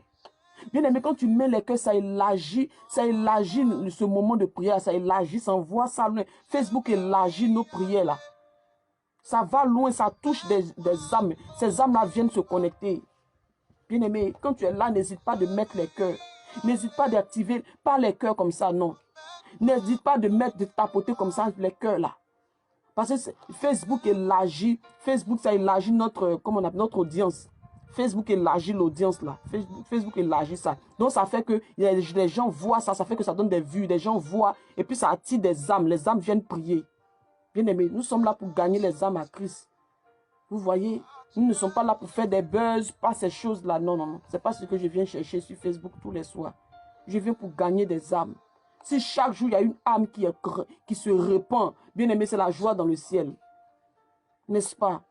Bien-aimé, quand tu mets les cœurs, ça élargit ce moment de prière. Ça élargit, ça envoie ça loin. Facebook élargit nos prières là. Ça va loin, ça touche des âmes. Ces âmes-là viennent se connecter. Bien-aimé, quand tu es là, n'hésite pas de mettre les cœurs. N'hésite pas d'activer, pas les cœurs comme ça, non. N'hésite pas de mettre, de tapoter comme ça les cœurs là. Parce que Facebook élargit, Facebook ça élargit notre, comment on appelle, notre audience. Facebook élargit l'audience là. Facebook élargit ça. Donc ça fait que les gens voient ça, ça fait que ça donne des vues, les gens voient et puis ça attire des âmes. Les âmes viennent prier. Bien aimé, nous sommes là pour gagner les âmes à Christ. Vous voyez, nous ne sommes pas là pour faire des buzz, pas ces choses-là. Non, non, non. Ce n'est pas ce que je viens chercher sur Facebook tous les soirs. Je viens pour gagner des âmes. Si chaque jour, il y a une âme qui se répand, bien aimé, c'est la joie dans le ciel. N'est-ce pas?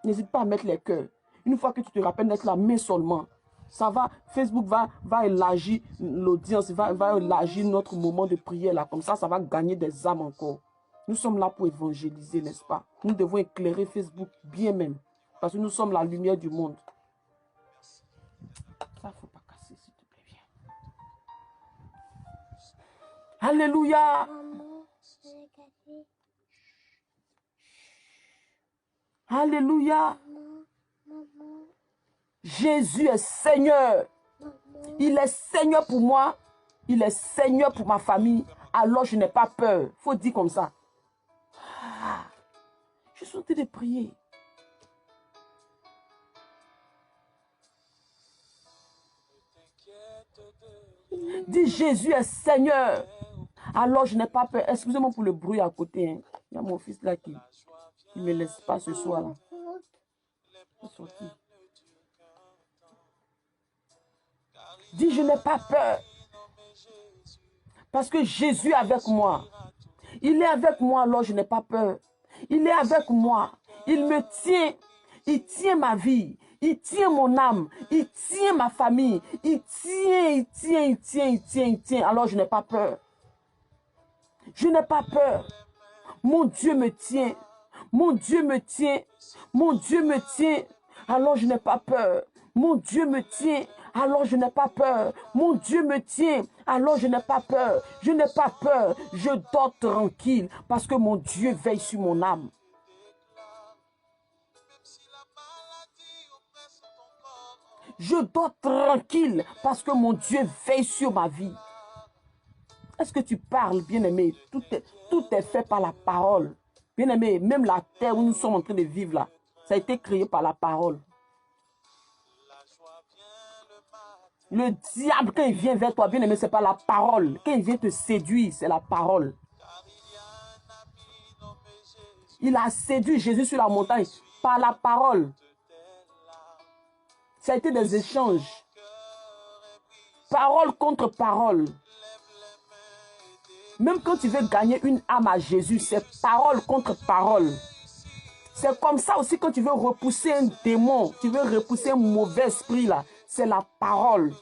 N'hésite pas à mettre les cœurs. Une fois que tu te rappelles d'être là, mets seulement. Ça va, Facebook va élargir l'audience, va élargir notre moment de prière là. Comme ça, ça va gagner des âmes encore. Nous sommes là pour évangéliser, n'est-ce pas? Nous devons éclairer Facebook bien même. Parce que nous sommes la lumière du monde. Ça, il ne faut pas casser, s'il te plaît. Viens. Alléluia. Alléluia. Jésus est Seigneur. Il est Seigneur pour moi. Il est Seigneur pour ma famille. Alors je n'ai pas peur. Il faut dire comme ça. Je suis en train de prier. Dis Jésus est Seigneur. Alors je n'ai pas peur. Excusez-moi pour le bruit à côté. Hein. Il y a mon fils là qui ne me laisse pas ce soir là. Dis je n'ai pas peur. Parce que Jésus est avec moi. Il est avec moi, alors je n'ai pas peur. Il est avec moi. Il me tient. Il tient ma vie. Il tient mon âme. Il tient ma famille. Il tient. Alors je n'ai pas peur. Je n'ai pas peur. Mon Dieu me tient. Mon Dieu me tient. Mon Dieu me tient. Alors je n'ai pas peur. Mon Dieu me tient. Alors je n'ai pas peur. Mon Dieu me tient. Alors je n'ai pas peur. Je n'ai pas peur. Je dors tranquille parce que mon Dieu veille sur mon âme. Je dors tranquille parce que mon Dieu veille sur ma vie. Est-ce que tu parles, bien-aimé? Tout est fait par la parole. Bien-aimé, même la terre où nous sommes en train de vivre là, ça a été créé par la parole. Le diable, quand il vient vers toi, bien-aimé, ce n'est pas la parole. Quand il vient te séduire, c'est la parole. Il a séduit Jésus sur la montagne par la parole. Ça a été des échanges. Parole contre parole. Même quand tu veux gagner une âme à Jésus, c'est parole contre parole. C'est comme ça aussi quand tu veux repousser un démon, tu veux repousser un mauvais esprit là. C'est la parole.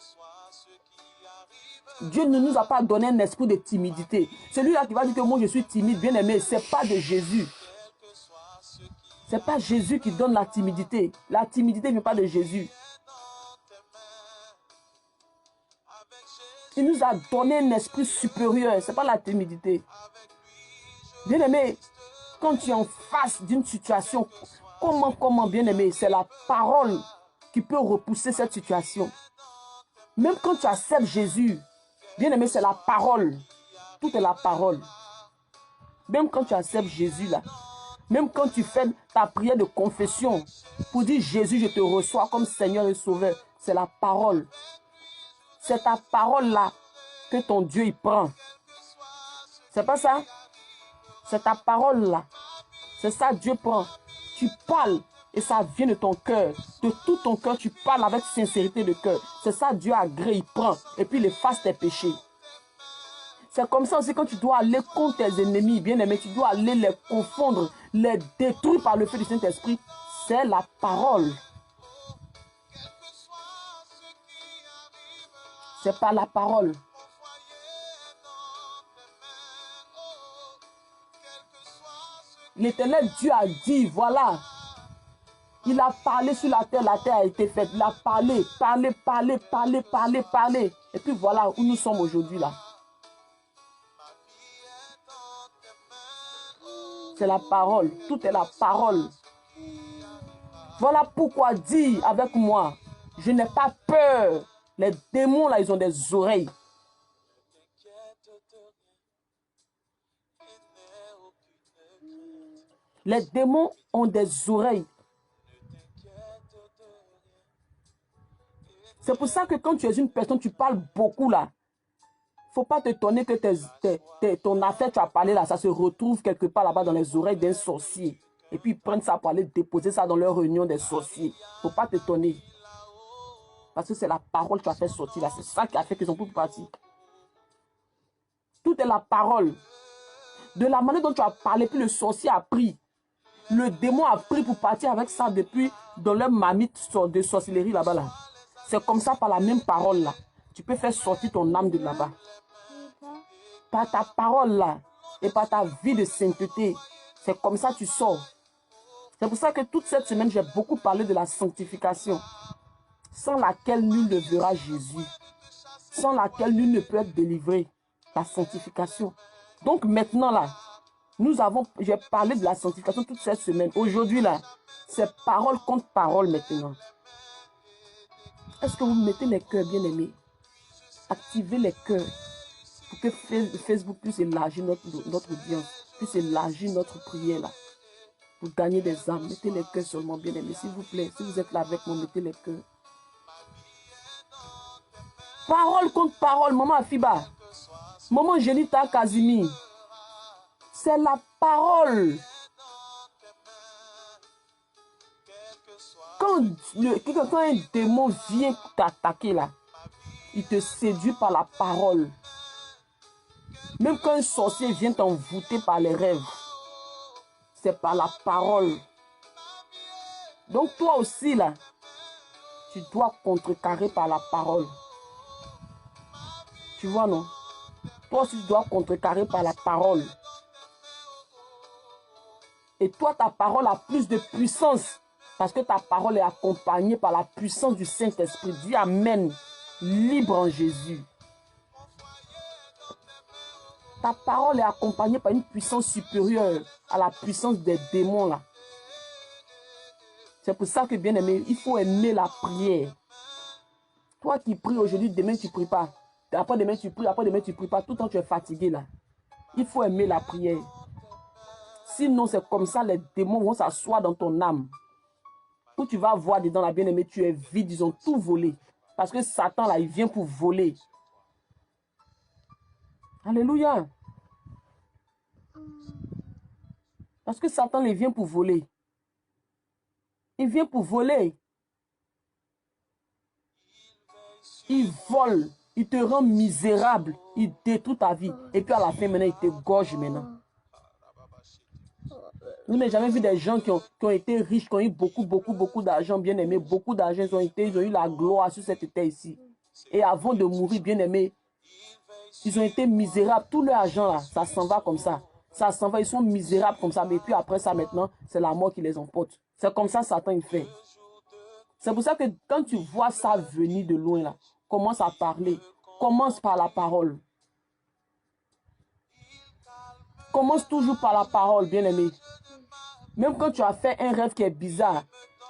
Dieu ne nous a pas donné un esprit de timidité. Celui-là qui va dire que moi je suis timide, bien aimé, ce n'est pas de Jésus. Ce n'est pas Jésus qui donne la timidité. La timidité ne vient pas de Jésus. Il nous a donné un esprit supérieur. Ce n'est pas la timidité. Bien aimé, quand tu es en face d'une situation, comment bien aimé, c'est la parole qui peut repousser cette situation. Même quand tu acceptes Jésus, bien aimé, c'est la parole. Tout est la parole. Même quand tu acceptes Jésus là, même quand tu fais ta prière de confession pour dire Jésus, je te reçois comme Seigneur et Sauveur, c'est la parole. C'est ta parole là que ton Dieu il prend. C'est pas ça? C'est ta parole là. C'est ça Dieu prend. Tu parles et ça vient de ton cœur. De tout ton cœur, tu parles avec sincérité de cœur. C'est ça Dieu agrée, il prend. Et puis il efface tes péchés. C'est comme ça aussi quand tu dois aller contre tes ennemis, bien aimés, tu dois aller les confondre, les détruire par le feu du Saint-Esprit. C'est la parole. C'est par la parole. L'Éternel Dieu a dit, voilà, il a parlé sur la terre a été faite. Il a parlé. Et puis voilà où nous sommes aujourd'hui là. C'est la parole. Tout est la parole. Voilà pourquoi dis avec moi, je n'ai pas peur. Les démons là, ils ont des oreilles. Les démons ont des oreilles. C'est pour ça que quand tu es une personne, tu parles beaucoup là. Il ne faut pas t'étonner que ton affaire, tu as parlé là, ça se retrouve quelque part là-bas dans les oreilles d'un sorcier. Et puis ils prennent ça pour aller déposer ça dans leur réunion des sorciers. Il ne faut pas t'étonner. Parce que c'est la parole que tu as fait sortir là. C'est ça qui a fait qu'ils ont pu partir. Tout est la parole. De la manière dont tu as parlé, puis le sorcier a pris. Le démon a pris pour partir avec ça depuis dans leur mamite de sorcellerie là-bas là. C'est comme ça par la même parole là. Tu peux faire sortir ton âme de là-bas. Par ta parole là et par ta vie de sainteté. C'est comme ça que tu sors. C'est pour ça que toute cette semaine, j'ai beaucoup parlé de la sanctification. Sans laquelle nul ne verra Jésus. Sans laquelle nul ne peut être délivré. La sanctification. Donc maintenant là, j'ai parlé de la sanctification toute cette semaine. Aujourd'hui là, c'est parole contre parole maintenant. Est-ce que vous mettez les cœurs bien aimés? Activez les cœurs pour que Facebook puisse élargir notre audience, puisse élargir notre prière là. Pour gagner des âmes. Mettez les cœurs seulement bien aimés. S'il vous plaît, si vous êtes là avec moi, mettez les cœurs. Parole contre parole, maman Afiba. Maman Jenita Kazimi. C'est la parole. Quand un démon vient t'attaquer là, il te séduit par la parole. Même quand un sorcier vient t'envoûter par les rêves, c'est par la parole. Donc toi aussi là, tu dois contrecarrer par la parole. Tu vois non? Toi aussi tu dois contrecarrer par la parole. Et toi ta parole a plus de puissance. Parce que ta parole est accompagnée par la puissance du Saint-Esprit. Dis Amen. Libre en Jésus. Ta parole est accompagnée par une puissance supérieure à la puissance des démons là. C'est pour ça que, bien aimé, il faut aimer la prière. Toi qui pries aujourd'hui, demain tu ne pries pas. Après demain tu pries, après demain tu ne pries pas. Tout le temps tu es fatigué là. Il faut aimer la prière. Sinon c'est comme ça, les démons vont s'asseoir dans ton âme. Où tu vas voir dedans la bien-aimée, tu es vide, ils ont tout volé. Parce que Satan là, il vient pour voler. Alléluia. Parce que Satan, il vient pour voler. Il vient pour voler. Il vole. Il te rend misérable. Il détruit ta vie. Et puis à la fin, maintenant, il te gorge maintenant. Vous n'avez jamais vu des gens qui ont été riches, qui ont eu beaucoup d'argent, bien aimé, beaucoup d'argent, ils ont eu la gloire sur cette terre ici. Et avant de mourir, bien aimé, ils ont été misérables. Tout leur argent là, ça s'en va comme ça. Ça s'en va, ils sont misérables comme ça. Mais puis après ça, maintenant, c'est la mort qui les emporte. C'est comme ça Satan il fait. C'est pour ça que quand tu vois ça venir de loin là, commence à parler. Commence par la parole. Commence toujours par la parole, bien aimé. Même quand tu as fait un rêve qui est bizarre,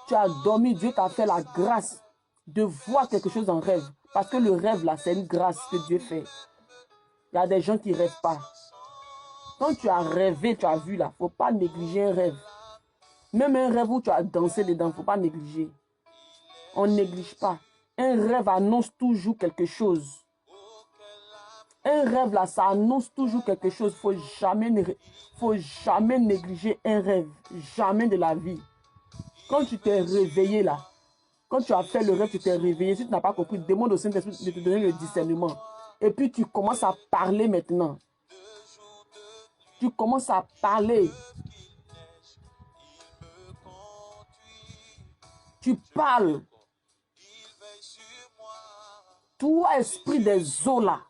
tu as dormi, Dieu t'a fait la grâce de voir quelque chose en rêve. Parce que le rêve là, c'est une grâce que Dieu fait. Il y a des gens qui ne rêvent pas. Quand tu as rêvé, tu as vu là, il ne faut pas négliger un rêve. Même un rêve où tu as dansé dedans, il ne faut pas négliger. On ne néglige pas. Un rêve annonce toujours quelque chose. Un rêve là, ça annonce toujours quelque chose. Il ne faut jamais négliger un rêve. Jamais de la vie. Quand tu t'es réveillé là, quand tu as fait le rêve, tu t'es réveillé. Si tu n'as pas compris, demande au Saint-Esprit de te donner le discernement. Et puis tu commences à parler maintenant. Tu commences à parler. Tu parles. Toi, esprit des eaux là,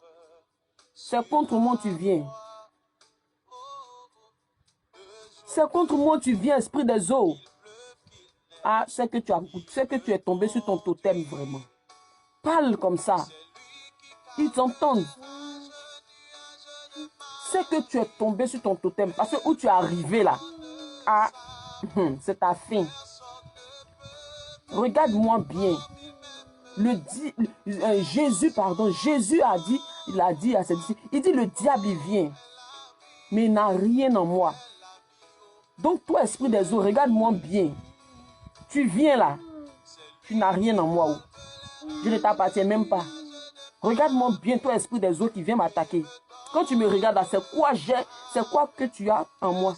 c'est contre moi tu viens. C'est contre moi tu viens, esprit des eaux. Ah, c'est que tu es tombé sur ton totem vraiment. Parle comme ça. Ils t'entendent. C'est que tu es tombé sur ton totem. Parce que où tu es arrivé là, ah, c'est ta fin. Regarde-moi bien. Jésus a dit, il a dit à ses disciples, il dit le diable il vient, mais il n'a rien en moi. Donc toi esprit des eaux, regarde-moi bien. Tu viens là, tu n'as rien en moi. Je ne t'appartiens même pas. Regarde-moi bien, toi esprit des eaux qui vient m'attaquer. Quand tu me regardes là, c'est quoi que tu as en moi?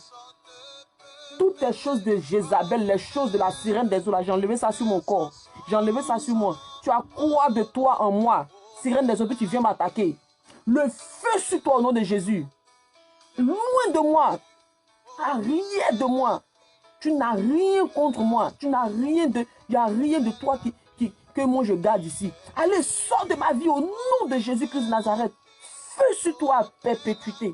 Toutes les choses de Jézabel, les choses de la sirène des eaux là, j'ai enlevé ça sur mon corps. J'ai enlevé ça sur moi. Tu as quoi de toi en moi? Sirène des eaux que tu viens m'attaquer. Le feu sur toi au nom de Jésus. Loin de moi. Arrière de moi. Tu n'as rien contre moi. Tu n'as rien de... Il n'y a rien de toi que moi je garde ici. Allez, sors de ma vie au nom de Jésus-Christ de Nazareth. Feu sur toi à perpétuité.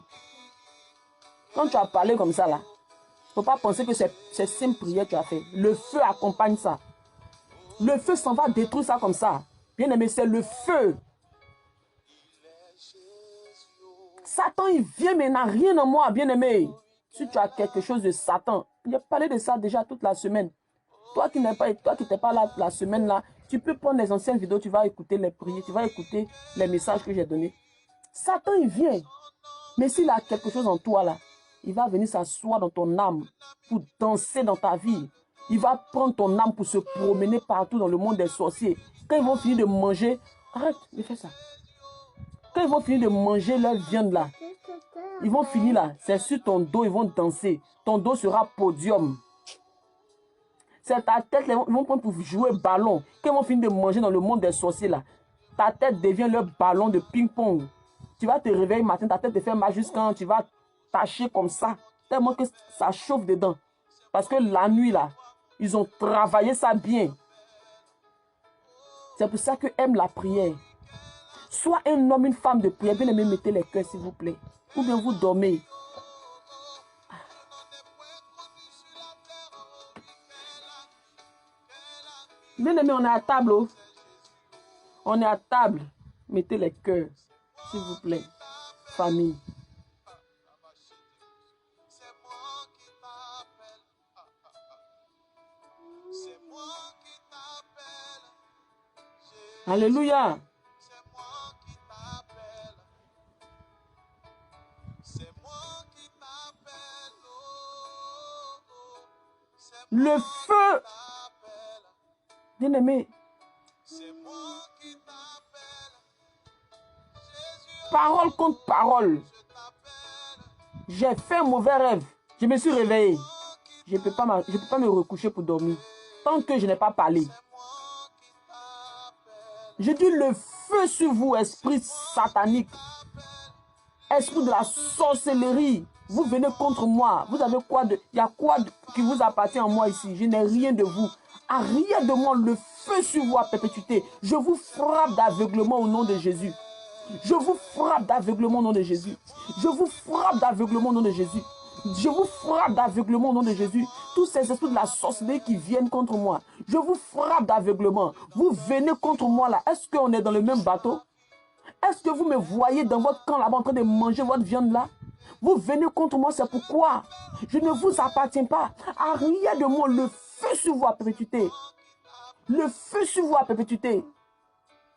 Quand tu as parlé comme ça là, il ne faut pas penser que c'est simple prière que tu as fait. Le feu accompagne ça. Le feu s'en va détruire ça comme ça. Bien aimé, c'est le feu. Satan, il vient mais il n'a rien en moi, bien aimé. Si tu as quelque chose de Satan, j'ai parlé de ça déjà toute la semaine. Toi qui n'es pas là la semaine là, tu peux prendre les anciennes vidéos, tu vas écouter les prières, tu vas écouter les messages que j'ai donnés. Satan, il vient. Mais s'il a quelque chose en toi là, il va venir s'asseoir dans ton âme pour danser dans ta vie. Il va prendre ton âme pour se promener partout dans le monde des sorciers. Quand ils vont finir de manger, arrête de faire ça. Quand ils vont finir de manger leur viande là, ils vont finir là, c'est sur ton dos, ils vont danser. Ton dos sera podium. C'est ta tête, ils vont prendre pour jouer ballon. Quand ils vont finir de manger dans le monde des sorciers là, ta tête devient leur ballon de ping-pong. Tu vas te réveiller le matin, ta tête te fait mal jusqu'à tu vas tâcher comme ça. Tellement que ça chauffe dedans. Parce que la nuit là, ils ont travaillé ça bien. C'est pour ça que aime la prière. Soit un homme, une femme de prière. Bien aimé, mettez les cœurs s'il vous plaît. Ou bien vous dormez. Bien aimé, on est à table. Oh. On est à table. Mettez les cœurs s'il vous plaît. Famille. Alléluia. Le feu. Bien-aimé. Parole contre parole. J'ai fait un mauvais rêve. Je me suis réveillé. Je ne peux pas me recoucher pour dormir. Tant que je n'ai pas parlé. Je dis le feu sur vous, esprit satanique. Esprit de la sorcellerie. Vous venez contre moi. Vous avez quoi de... Il y a quoi qui vous appartient en moi ici. Je n'ai rien de vous. Arrière de moi, le feu sur vous à perpétuité. Je vous frappe d'aveuglement au nom de Jésus. Je vous frappe d'aveuglement au nom de Jésus. Je vous frappe d'aveuglement au nom de Jésus. Je vous frappe d'aveuglement au nom de Jésus. Tous ces esprits de la sorcellerie qui viennent contre moi, je vous frappe d'aveuglement. Vous venez contre moi là. Est-ce qu'on est dans le même bateau? Est-ce que vous me voyez dans votre camp là-bas en train de manger votre viande là? Vous venez contre moi, c'est pourquoi je ne vous appartiens pas. Arrière de moi, le feu sur vous à perpétuité. Le feu sur vous à perpétuité.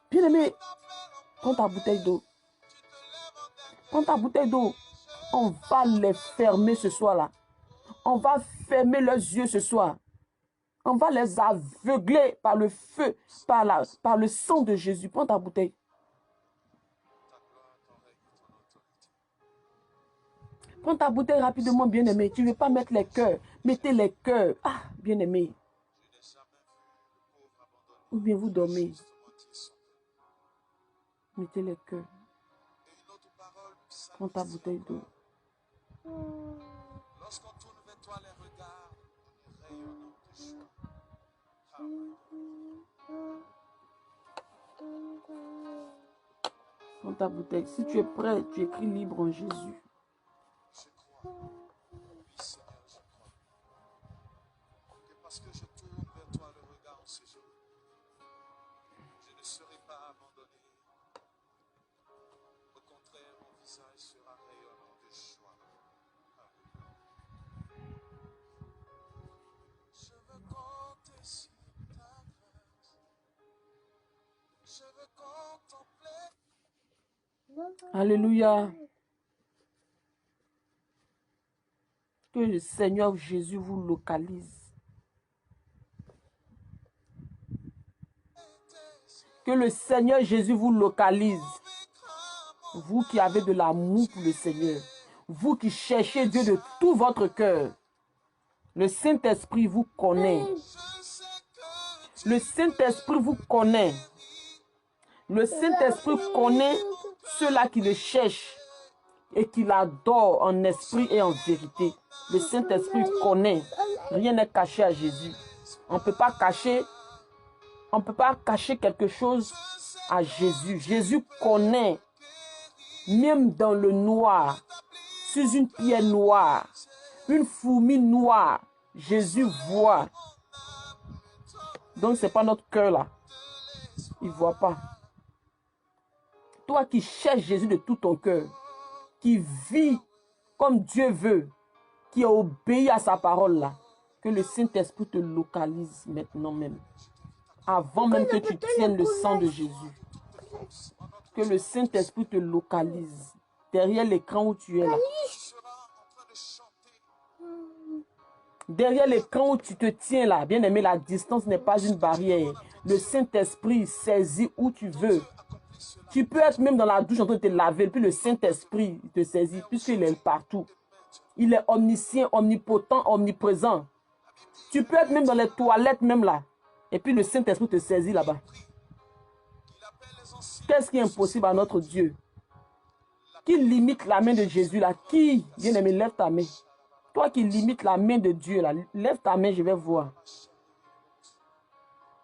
Bien-aimé, prends ta bouteille d'eau. Prends ta bouteille d'eau. On va les fermer ce soir-là. On va fermer leurs yeux ce soir. On va les aveugler par le feu, par le sang de Jésus. Prends ta bouteille. Prends ta bouteille rapidement, bien-aimé. Tu ne veux pas mettre les cœurs. Mettez les cœurs. Ah, bien-aimé. Ou bien vous dormez. Mettez les cœurs. Prends ta bouteille d'eau. Lorsqu'on tourne vers toi les regards, rayonnant de joie. Prends ta bouteille. Si tu es prêt, tu écris libre en Jésus. Je crois. Oui, Seigneur, je crois. Que parce que je tourne vers toi le regard en ce jour, je ne serai pas abandonné. Au contraire, mon visage sera rayonnant de joie. Je veux compter sur ta grâce. Je veux contempler. Alléluia. Que le Seigneur Jésus vous localise. Que le Seigneur Jésus vous localise. Vous qui avez de l'amour pour le Seigneur. Vous qui cherchez Dieu de tout votre cœur. Le Saint-Esprit vous connaît. Le Saint-Esprit vous connaît. Le Saint-Esprit connaît ceux-là qui le cherchent et qui l'adorent en esprit et en vérité. Le Saint-Esprit connaît. Rien n'est caché à Jésus. On ne peut pas cacher quelque chose à Jésus. Jésus connaît. Même dans le noir, sur une pierre noire, une fourmi noire, Jésus voit. Donc ce n'est pas notre cœur là. Il ne voit pas. Toi qui cherches Jésus de tout ton cœur, qui vit comme Dieu veut, qui obéit à sa parole là, que le Saint-Esprit te localise maintenant même. Avant même que tu tiennes le sang de Jésus. Que le Saint-Esprit te localise derrière l'écran où tu es là. Derrière l'écran où tu te tiens là, bien aimé, la distance n'est pas une barrière. Le Saint-Esprit saisit où tu veux. Tu peux être même dans la douche en train de te laver, puis le Saint-Esprit te saisit, puisqu'il est partout. Il est omniscient, omnipotent, omniprésent. Tu peux être même dans les toilettes même là, et puis le Saint-Esprit te saisit là-bas. Qu'est-ce qui est impossible à notre Dieu? Qui limite la main de Jésus là? Qui? Bien-aimé, lève ta main. Toi qui limites la main de Dieu là, lève ta main, je vais voir.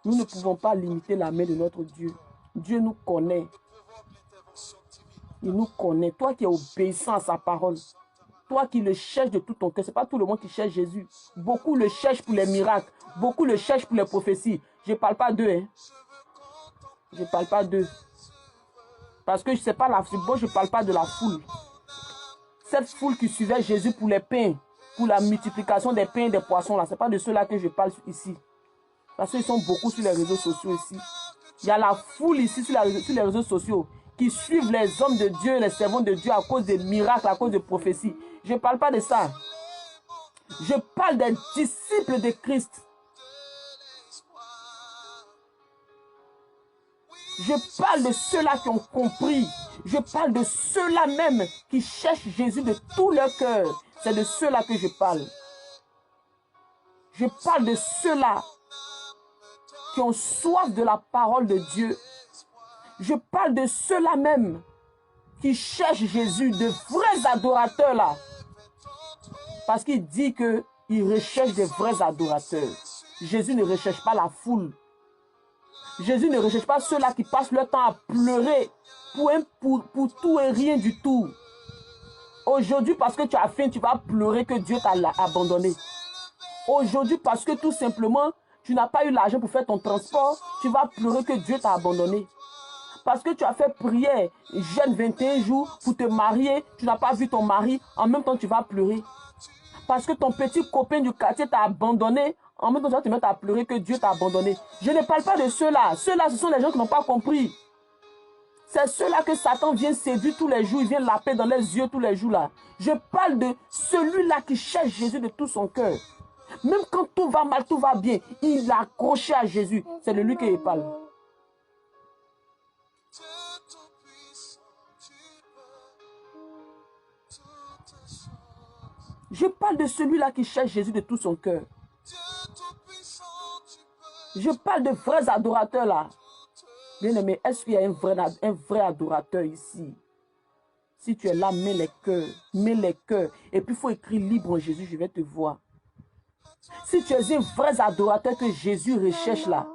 Nous ne pouvons pas limiter la main de notre Dieu. Dieu nous connaît. Il nous connaît. Toi qui es obéissant à sa parole. Toi qui le cherches de tout ton cœur. Ce n'est pas tout le monde qui cherche Jésus. Beaucoup le cherchent pour les miracles. Beaucoup le cherchent pour les prophéties. Je ne parle pas d'eux. Hein. Je ne parle pas d'eux. Parce que je ne parle pas de la foule. Cette foule qui suivait Jésus pour les pains, pour la multiplication des pains et des poissons, là, ce n'est pas de ceux-là que je parle ici. Parce qu'ils sont beaucoup sur les réseaux sociaux ici. Il y a la foule ici sur les réseaux sociaux qui suivent les hommes de Dieu, les servants de Dieu à cause des miracles, à cause des prophéties. Je ne parle pas de ça. Je parle des disciples de Christ. Je parle de ceux-là qui ont compris. Je parle de ceux-là même qui cherchent Jésus de tout leur cœur. C'est de ceux-là que je parle. Je parle de ceux-là qui ont soif de la parole de Dieu. Je parle de ceux-là même qui cherchent Jésus, de vrais adorateurs là. Parce qu'il dit qu'il recherche des vrais adorateurs. Jésus ne recherche pas la foule. Jésus ne recherche pas ceux-là qui passent leur temps à pleurer pour tout et rien du tout. Aujourd'hui, parce que tu as faim, tu vas pleurer que Dieu t'a abandonné. Aujourd'hui, parce que tout simplement, tu n'as pas eu l'argent pour faire ton transport, tu vas pleurer que Dieu t'a abandonné. Parce que tu as fait prière, jeûne 21 jours pour te marier, tu n'as pas vu ton mari, en même temps tu vas pleurer. Parce que ton petit copain du quartier t'a abandonné, en même temps tu vas te mettre à pleurer que Dieu t'a abandonné. Je ne parle pas de ceux-là. Ceux-là, ce sont les gens qui n'ont pas compris. C'est ceux-là que Satan vient séduire tous les jours, il vient laper dans les yeux tous les jours là. Je parle de celui-là qui cherche Jésus de tout son cœur. Même quand tout va mal, tout va bien, il est accroché à Jésus. C'est de lui que je parle. Je parle de celui-là qui cherche Jésus de tout son cœur. Je parle de vrais adorateurs là. Bien aimé, est-ce qu'il y a un vrai adorateur ici? Si tu es là, mets les cœurs. Mets les cœurs. Et puis il faut écrire libre en Jésus, je vais te voir. Si tu es un vrai adorateur que Jésus recherche là.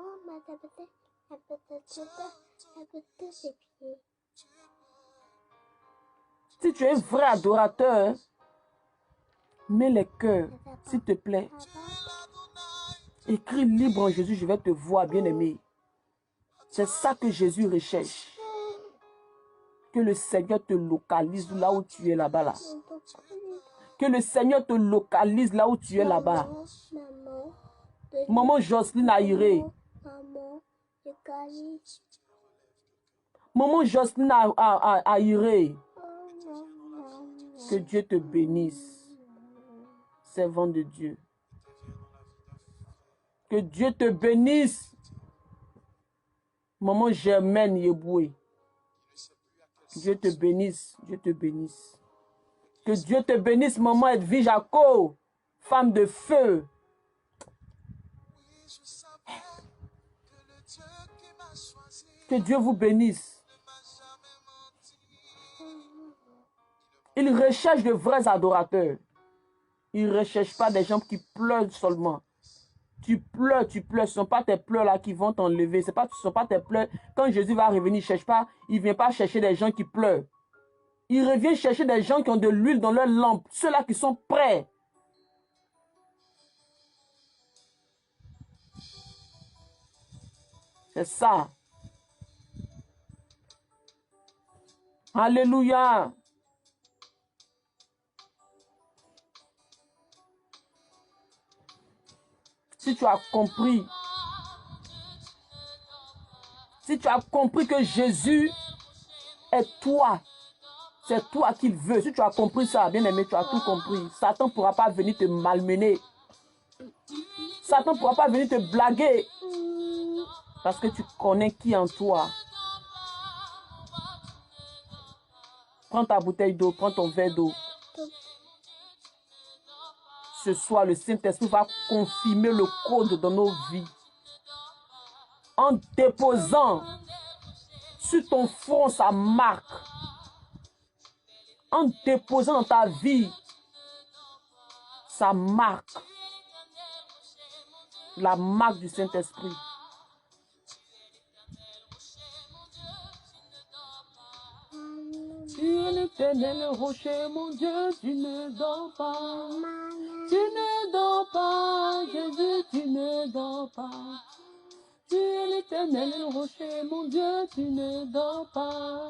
Si tu es un vrai adorateur, mets les cœurs, s'il te plaît. Écris libre en Jésus, je vais te voir, bien-aimé. C'est ça que Jésus recherche. Que le Seigneur te localise là où tu es là-bas. Là. Que le Seigneur te localise là où tu es là-bas. Maman Jocelyne Aïré. Maman Jocelyne Aïré. Que Dieu te bénisse. Servant de Dieu. Que Dieu te bénisse. Maman Germaine Yeboué. Dieu te bénisse. Dieu te bénisse. Que Dieu te bénisse, maman Edwige Jaco. Femme de feu. Que Dieu vous bénisse. Il recherche de vrais adorateurs. Il ne recherche pas des gens qui pleurent seulement. Tu pleures, tu pleures. Ce ne sont pas tes pleurs là qui vont t'enlever. Ce ne sont pas tes pleurs. Quand Jésus va revenir, il ne vient pas chercher des gens qui pleurent. Il revient chercher des gens qui ont de l'huile dans leur lampe. Ceux-là qui sont prêts. C'est ça. Alléluia. Si tu as compris, que Jésus est toi, c'est toi qu'il veut. Si tu as compris ça, bien aimé, tu as tout compris. Satan ne pourra pas venir te malmener. Satan ne pourra pas venir te blaguer. Parce que tu connais qui en toi. Prends ta bouteille d'eau, prends ton verre d'eau. Ce soir, le Saint-Esprit va confirmer le code dans nos vies. En déposant sur ton front sa marque. En déposant dans ta vie sa marque. La marque du Saint-Esprit. Tu es l'éternel rocher, mon Dieu, tu ne dors pas. Tu ne dors pas, Jésus, tu ne dors pas. Tu es l'éternel rocher, mon Dieu, tu ne dors pas.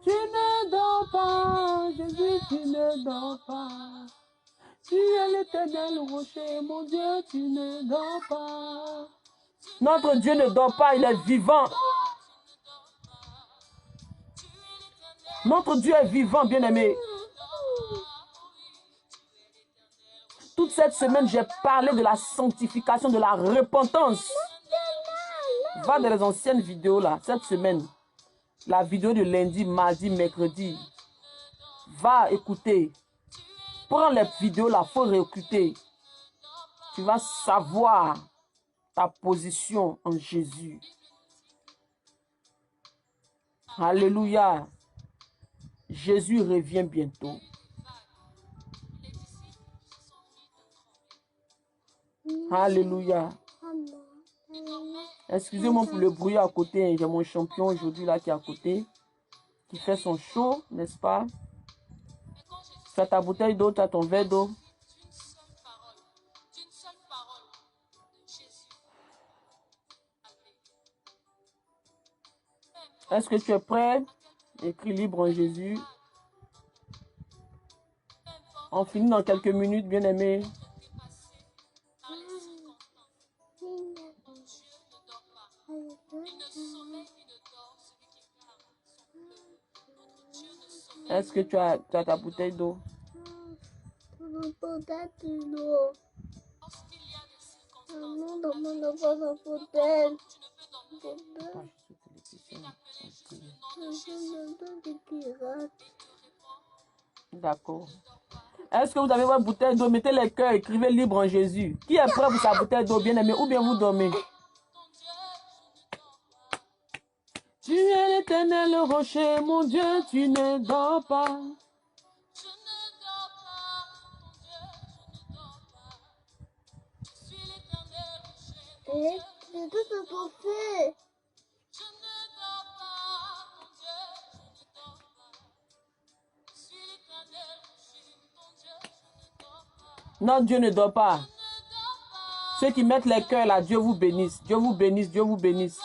Tu ne dors pas, Jésus, tu ne dors pas. Tu es l'éternel rocher, mon Dieu, tu ne dors pas. Notre Dieu ne dort pas, il est vivant. Notre Dieu est vivant, bien-aimé. Toute cette semaine, j'ai parlé de la sanctification, de la repentance. Va dans les anciennes vidéos là, cette semaine. La vidéo de lundi, mardi, mercredi. Va écouter. Prends les vidéos là, il faut réécouter. Tu vas savoir ta position en Jésus. Alléluia. Jésus revient bientôt. Alléluia. Excusez-moi pour le bruit à côté. J'ai mon champion aujourd'hui là qui est à côté, qui fait son show, n'est-ce pas? Tu as ta bouteille d'eau, tu as ton verre d'eau. Est-ce que tu es prêt? Écris libre en Jésus. On finit dans quelques minutes, bien-aimé. Est-ce que tu as ta bouteille d'eau? D'accord. Est-ce que vous avez votre bouteille d'eau? Mettez les cœurs, écrivez libre en Jésus. Qui est prêt pour sa bouteille d'eau, bien-aimé? Ou bien vous dormez? Tu es l'éternel rocher, mon Dieu, tu ne dors pas. Et c'est tout ce qu'on fait. Non, Dieu ne dort pas. Ceux qui mettent les cœurs là, Dieu vous bénisse. Dieu vous bénisse, Dieu vous bénisse.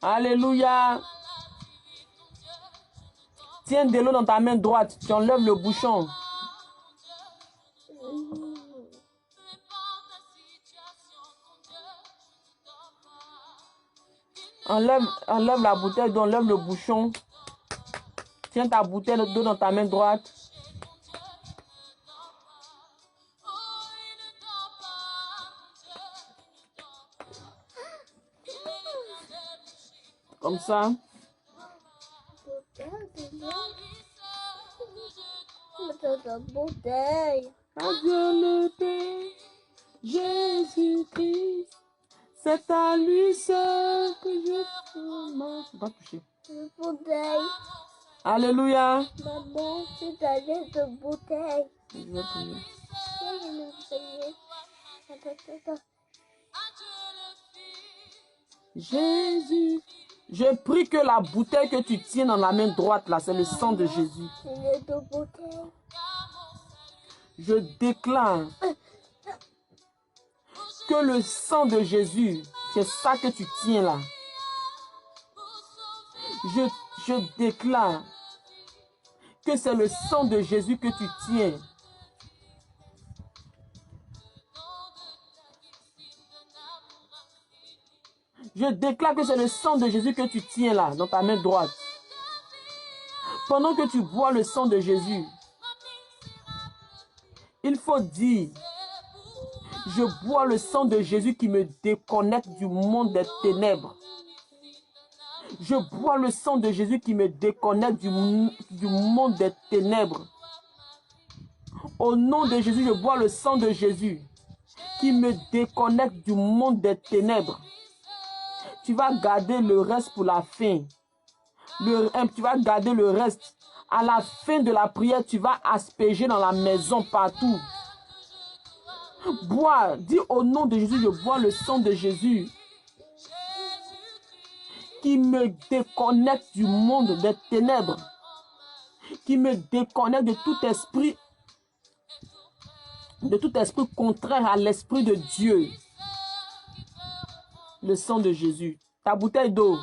Alléluia. Tiens de l'eau dans ta main droite. Tu enlèves le bouchon. Enlève la bouteille d'eau, enlève le bouchon. Tiens ta bouteille d'eau dans ta main droite. Comme ça. Adieu le Père, Jésus-Christ. C'est à lui seul que je peux pas toucher. Alléluia. Maman, c'est ta de bouteille. Je vais prier. Jésus. Je prie que la bouteille que tu tiens dans la main droite, là, c'est le sang de Jésus. C'est de bouteille. Je déclare que le sang de Jésus, c'est ça que tu tiens là. Je déclare que c'est le sang de Jésus que tu tiens. Je déclare que c'est le sang de Jésus que tu tiens là, dans ta main droite. Pendant que tu bois le sang de Jésus, il faut dire, je bois le sang de Jésus qui me déconnecte du monde des ténèbres. Je bois le sang de Jésus qui me déconnecte du monde des ténèbres. Au nom de Jésus, je bois le sang de Jésus qui me déconnecte du monde des ténèbres. Tu vas garder le reste pour la fin. Tu vas garder le reste. À la fin de la prière, tu vas asperger dans la maison partout. Bois, dis au nom de Jésus, je bois le sang de Jésus qui me déconnecte du monde des ténèbres, qui me déconnecte de tout esprit contraire à l'esprit de Dieu. Le sang de Jésus. Ta bouteille d'eau.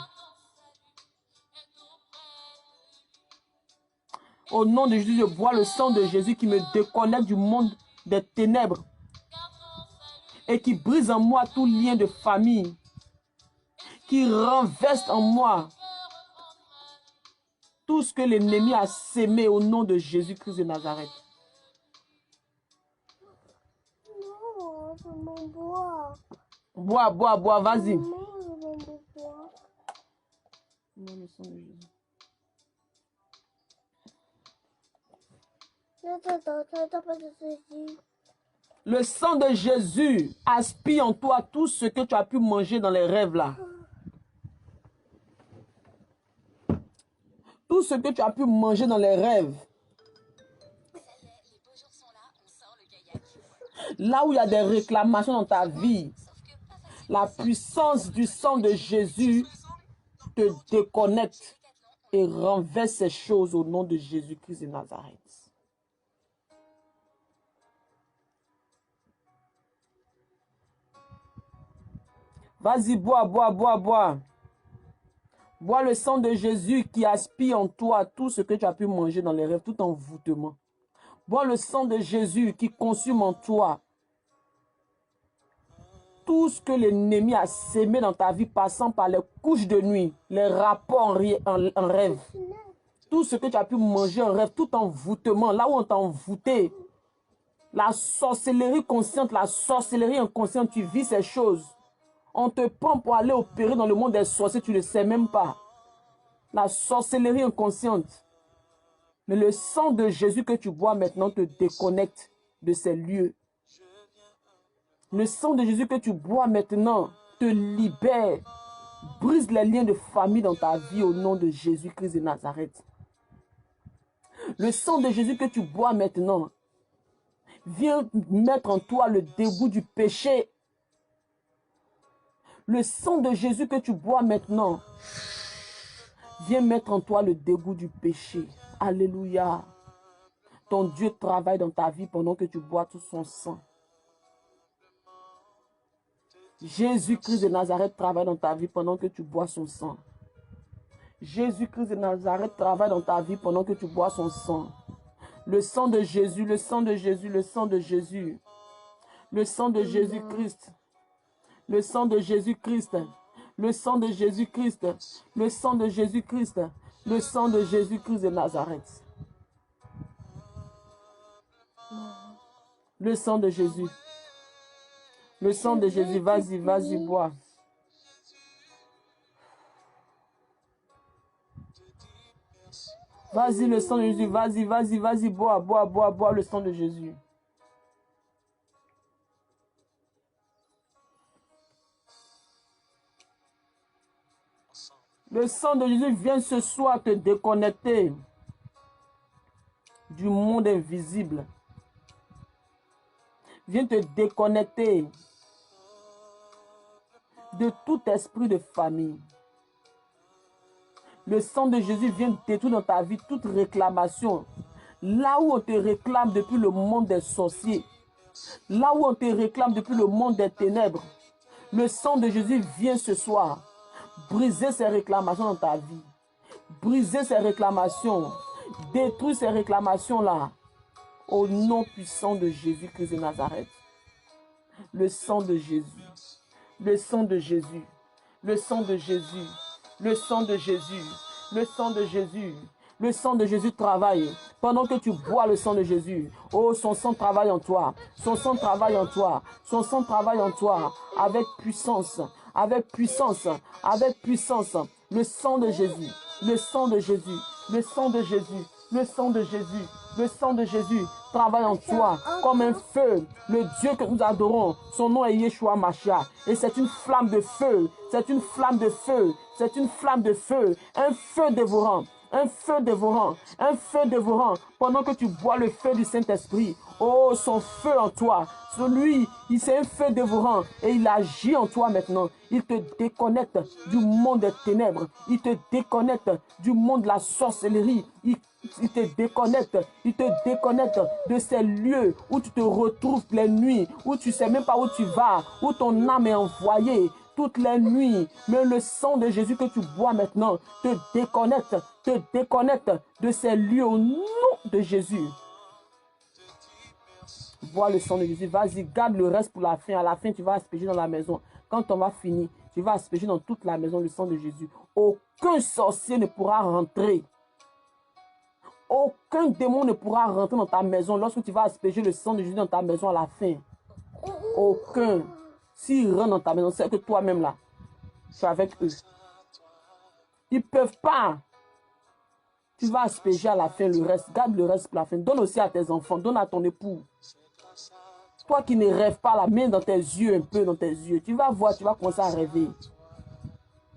Au nom de Jésus, je bois le sang de Jésus qui me déconnecte du monde des ténèbres et qui brise en moi tout lien de famille, qui renverse en moi tout ce que l'ennemi a sémé au nom de Jésus-Christ de Nazareth. Non, je m'en bois. Bois, vas-y. Non, je m'en bois. Non, le sang de Jésus. Le sang de Jésus aspire en toi tout ce que tu as pu manger dans les rêves là. Tout ce que tu as pu manger dans les rêves. Là où il y a des réclamations dans ta vie, la puissance du sang de Jésus te déconnecte et renverse ces choses au nom de Jésus-Christ de Nazareth. Vas-y, bois, bois, bois, bois. Bois le sang de Jésus qui aspire en toi tout ce que tu as pu manger dans les rêves, tout envoûtement. Bois le sang de Jésus qui consume en toi tout ce que l'ennemi a sémé dans ta vie, passant par les couches de nuit, les rapports en rêve. Tout ce que tu as pu manger en rêve, tout envoûtement, là où on t'a envoûté. La sorcellerie consciente, la sorcellerie inconsciente, tu vis ces choses. On te prend pour aller opérer dans le monde des sorciers, tu ne le sais même pas. La sorcellerie inconsciente. Mais le sang de Jésus que tu bois maintenant te déconnecte de ces lieux. Le sang de Jésus que tu bois maintenant te libère, brise les liens de famille dans ta vie au nom de Jésus-Christ de Nazareth. Le sang de Jésus que tu bois maintenant vient mettre en toi le dégoût du péché. Le sang de Jésus que tu bois maintenant vient mettre en toi le dégoût du péché. Alléluia. Ton Dieu travaille dans ta vie pendant que tu bois tout son sang. Jésus-Christ de Nazareth travaille dans ta vie pendant que tu bois son sang. Jésus-Christ de Nazareth travaille dans ta vie pendant que tu bois son sang. Le sang de Jésus, le sang de Jésus, le sang de Jésus. Le sang de Jésus-Christ. Le sang de Jésus-Christ. Le sang de Jésus-Christ. Le sang de Jésus-Christ. Le sang de Jésus-Christ de Nazareth. Le sang de Jésus. Le sang de Jésus, vas-y, vas-y, bois. Vas-y, le sang de Jésus, vas-y, vas-y, vas-y, bois, bois, bois, bois le sang de Jésus. Le sang de Jésus vient ce soir te déconnecter du monde invisible. Viens te déconnecter de tout esprit de famille. Le sang de Jésus vient détruire dans ta vie toute réclamation. Là où on te réclame depuis le monde des sorciers, là où on te réclame depuis le monde des ténèbres, le sang de Jésus vient ce soir briser ces réclamations dans ta vie. Briser ces réclamations. Détruire ces réclamations-là. Au nom puissant de Jésus-Christ de Nazareth. Le sang de Jésus. Le sang de Jésus. Le sang de Jésus. Le sang de Jésus. Le sang de Jésus. Le sang de Jésus travaille. Pendant que tu bois le sang de Jésus, oh, son sang travaille en toi. Son sang travaille en toi. Son sang travaille en toi. Avec puissance. Avec puissance. Avec puissance. Le sang de Jésus. Le sang de Jésus. Le sang de Jésus. Le sang de Jésus. Le sang de Jésus travaille en toi comme un feu. Le Dieu que nous adorons, son nom est Yeshua Mashiach. Et c'est une flamme de feu. C'est une flamme de feu. C'est une flamme de feu. Un feu dévorant. Un feu dévorant. Un feu dévorant. Pendant que tu bois le feu du Saint-Esprit. Oh, son feu en toi. Celui, c'est un feu dévorant. Et il agit en toi maintenant. Il te déconnecte du monde des ténèbres. Il te déconnecte du monde de la sorcellerie. Il te déconnecte de ces lieux où tu te retrouves les nuits, où tu ne sais même pas où tu vas, où ton âme est envoyée toutes les nuits. Mais le sang de Jésus que tu bois maintenant te déconnecte de ces lieux au nom de Jésus. Bois le sang de Jésus, vas-y, garde le reste pour la fin. À la fin, tu vas asperger dans la maison. Quand on va finir, tu vas asperger dans toute la maison le sang de Jésus. Aucun sorcier ne pourra rentrer. Aucun démon ne pourra rentrer dans ta maison lorsque tu vas asperger le sang de Jésus dans ta maison à la fin. Aucun. S'ils rentrent dans ta maison, c'est que toi-même là, tu es avec eux. Ils ne peuvent pas. Tu vas asperger à la fin le reste. Garde le reste pour la fin. Donne aussi à tes enfants. Donne à ton époux. Toi qui ne rêves pas, la main dans tes yeux, un peu dans tes yeux. Tu vas voir, tu vas commencer à rêver.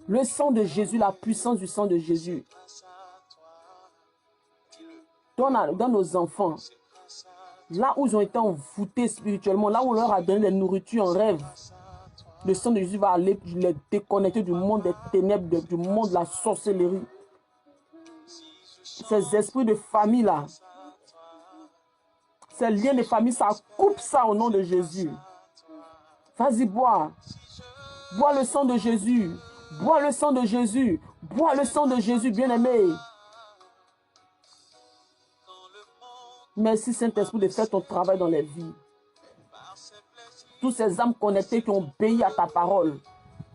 Le sang de Jésus, la puissance du sang de Jésus. Donne aux enfants Là où ils ont été envoûtés spirituellement, là où on leur a donné des nourritures en rêve, le sang de Jésus va aller les déconnecter du monde des ténèbres, du monde de la sorcellerie. Ces esprits de famille là, ces liens de famille, ça coupe ça au nom de Jésus. Vas-y, bois. Bois le sang de Jésus. Bois le sang de Jésus. Bois le sang de Jésus, bien-aimé. Merci, Saint-Esprit, de faire ton travail dans les vies. Tous ces âmes connectées qui ont obéi à ta parole,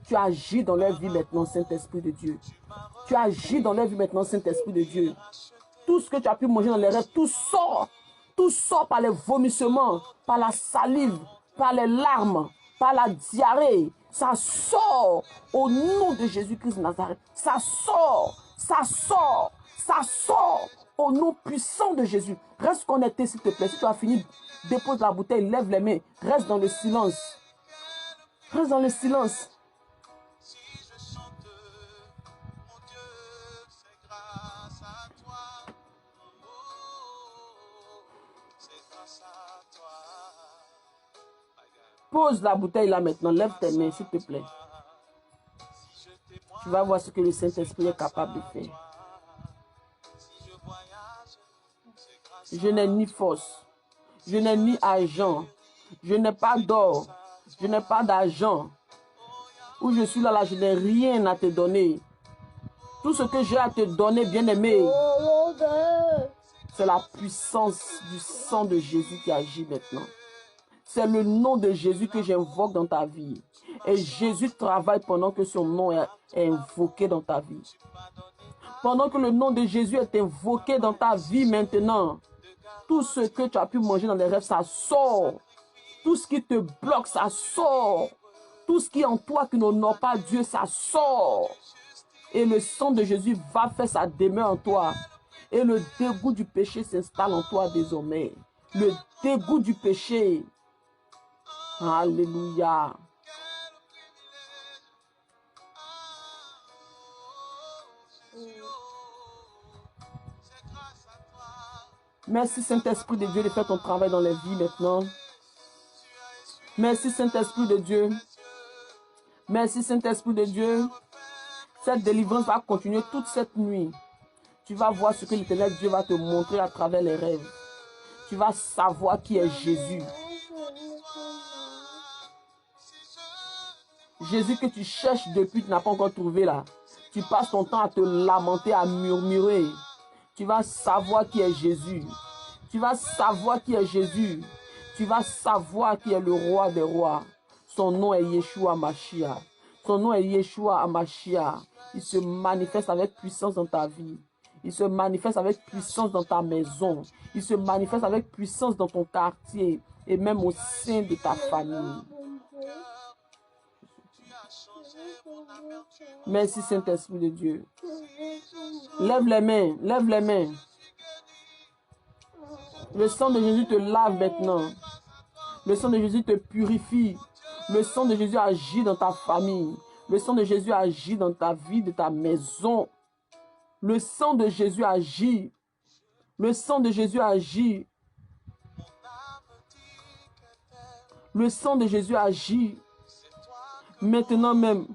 tu agis dans leur vie maintenant, Saint-Esprit de Dieu. Tu agis dans leur vie maintenant, Saint-Esprit de Dieu. Tout ce que tu as pu manger dans les rêves, tout sort. Tout sort par les vomissements, par la salive, par les larmes, par la diarrhée. Ça sort au nom de Jésus-Christ de Nazareth. Ça sort, ça sort, ça sort au nom puissant de Jésus. Reste connecté, s'il te plaît. Si tu as fini, dépose la bouteille, lève les mains. Reste dans le silence. Reste dans le silence. Pose la bouteille là maintenant. Lève tes mains, s'il te plaît. Tu vas voir ce que le Saint-Esprit est capable de faire. Je n'ai ni force. Je n'ai ni argent. Je n'ai pas d'or. Je n'ai pas d'argent. Où je suis là, je n'ai rien à te donner. Tout ce que j'ai à te donner, bien-aimé, c'est la puissance du sang de Jésus qui agit maintenant. C'est le nom de Jésus que j'invoque dans ta vie. Et Jésus travaille pendant que son nom est invoqué dans ta vie. Pendant que le nom de Jésus est invoqué dans ta vie maintenant, tout ce que tu as pu manger dans les rêves, ça sort. Tout ce qui te bloque, ça sort. Tout ce qui est en toi qui n'honore pas Dieu, ça sort. Et le sang de Jésus va faire sa demeure en toi. Et le dégoût du péché s'installe en toi désormais. Le dégoût du péché. Alléluia. Merci Saint-Esprit de Dieu de faire ton travail dans les vies maintenant. Merci Saint-Esprit de Dieu. Merci Saint-Esprit de Dieu. Cette délivrance va continuer toute cette nuit. Tu vas voir ce que l'Éternel Dieu va te montrer à travers les rêves. Tu vas savoir qui est Jésus. Jésus que tu cherches depuis, tu n'as pas encore trouvé là. Tu passes ton temps à te lamenter, à murmurer. Tu vas savoir qui est Jésus. Tu vas savoir qui est Jésus. Tu vas savoir qui est le roi des rois. Son nom est Yeshua Mashiach. Son nom est Yeshua Mashiach. Il se manifeste avec puissance dans ta vie. Il se manifeste avec puissance dans ta maison. Il se manifeste avec puissance dans ton quartier et même au sein de ta famille. Merci Saint-Esprit de Dieu. Lève les mains, lève les mains. Le sang de Jésus te lave maintenant. Le sang de Jésus te purifie. Le sang de Jésus agit dans ta famille. Le sang de Jésus agit dans ta vie, de ta maison. Le sang de Jésus agit. Le sang de Jésus agit. Le sang de Jésus agit. Maintenant même.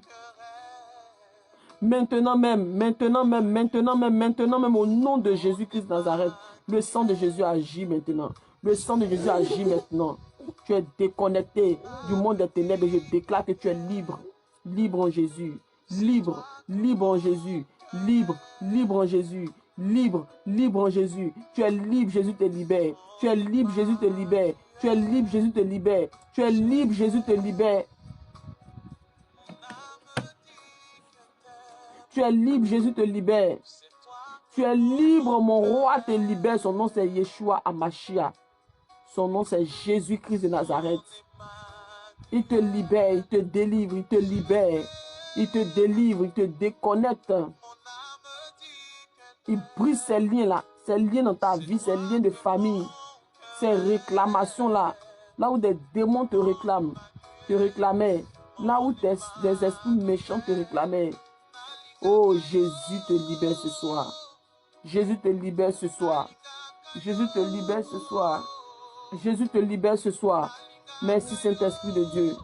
Maintenant même, maintenant même, maintenant même, maintenant même, au nom de Jésus-Christ de Nazareth, le sang de Jésus agit maintenant. Le sang de Jésus agit maintenant. Tu es déconnecté du monde des ténèbres et je déclare que tu es libre. Libre en Jésus. Libre, libre en Jésus. Libre, libre en Jésus. Libre, libre en Jésus. Tu es libre, Jésus te libère. Tu es libre, Jésus te libère. Tu es libre, Jésus te libère. Tu es libre, Jésus te libère. Tu es libre, Jésus te libère. Tu es libre, mon roi te libère. Son nom c'est Yeshua Hamashiach. Son nom c'est Jésus-Christ de Nazareth. Il te libère, il te délivre, il te libère. Il te délivre, il te déconnecte. Il brise ces liens-là, ces liens dans ta vie, ces liens de famille, ces réclamations-là. Là où des démons te réclamaient. Là où des esprits méchants te réclamaient. Oh, Jésus te libère ce soir. Jésus te libère ce soir. Jésus te libère ce soir. Jésus te libère ce soir. Merci Saint-Esprit de Dieu.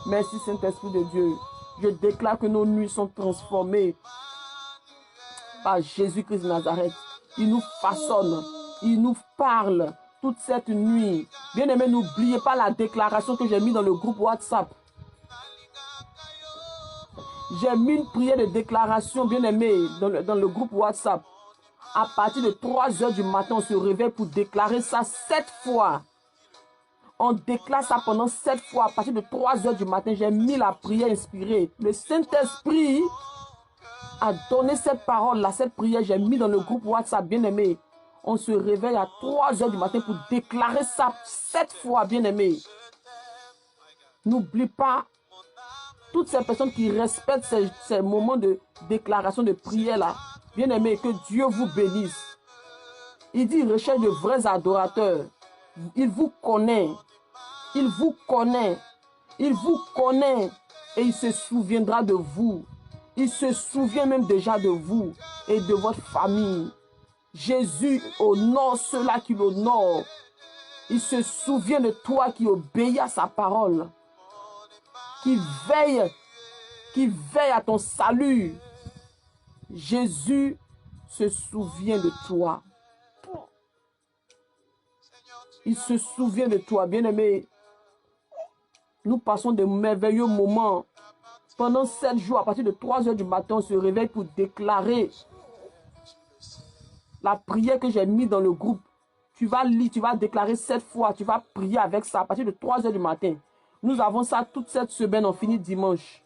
Merci Saint-Esprit de Dieu. Je déclare que nos nuits sont transformées par Jésus-Christ de Nazareth. Il nous façonne, il nous parle toute cette nuit. Bien-aimés, n'oubliez pas la déclaration que j'ai mise dans le groupe WhatsApp. J'ai mis une prière de déclaration, bien-aimés, dans le groupe WhatsApp. À partir de 3 h du matin, on se réveille pour déclarer ça 7 fois. On déclare ça pendant 7 fois. À partir de 3 h du matin, j'ai mis la prière inspirée. Le Saint-Esprit a donné cette parole-là, cette prière, j'ai mis dans le groupe WhatsApp, bien-aimé. On se réveille à 3 h du matin pour déclarer ça 7 fois, bien-aimé. N'oublie pas, toutes ces personnes qui respectent ces moments de déclaration, de prière-là, bien-aimé, que Dieu vous bénisse. Il dit, recherche de vrais adorateurs. Il vous connaît. Il vous connaît. Il vous connaît. Et il se souviendra de vous. Il se souvient même déjà de vous et de votre famille. Jésus honore ceux-là qui l'honorent. Il se souvient de toi qui obéis à sa parole. Qui veille à ton salut. Jésus se souvient de toi. Il se souvient de toi, bien-aimé. Nous passons de merveilleux moments. Pendant 7 jours, à partir de 3 h du matin, on se réveille pour déclarer la prière que j'ai mise dans le groupe. Tu vas lire, tu vas déclarer 7 fois, tu vas prier avec ça à partir de 3 h du matin. Nous avons ça toute cette semaine, on finit dimanche.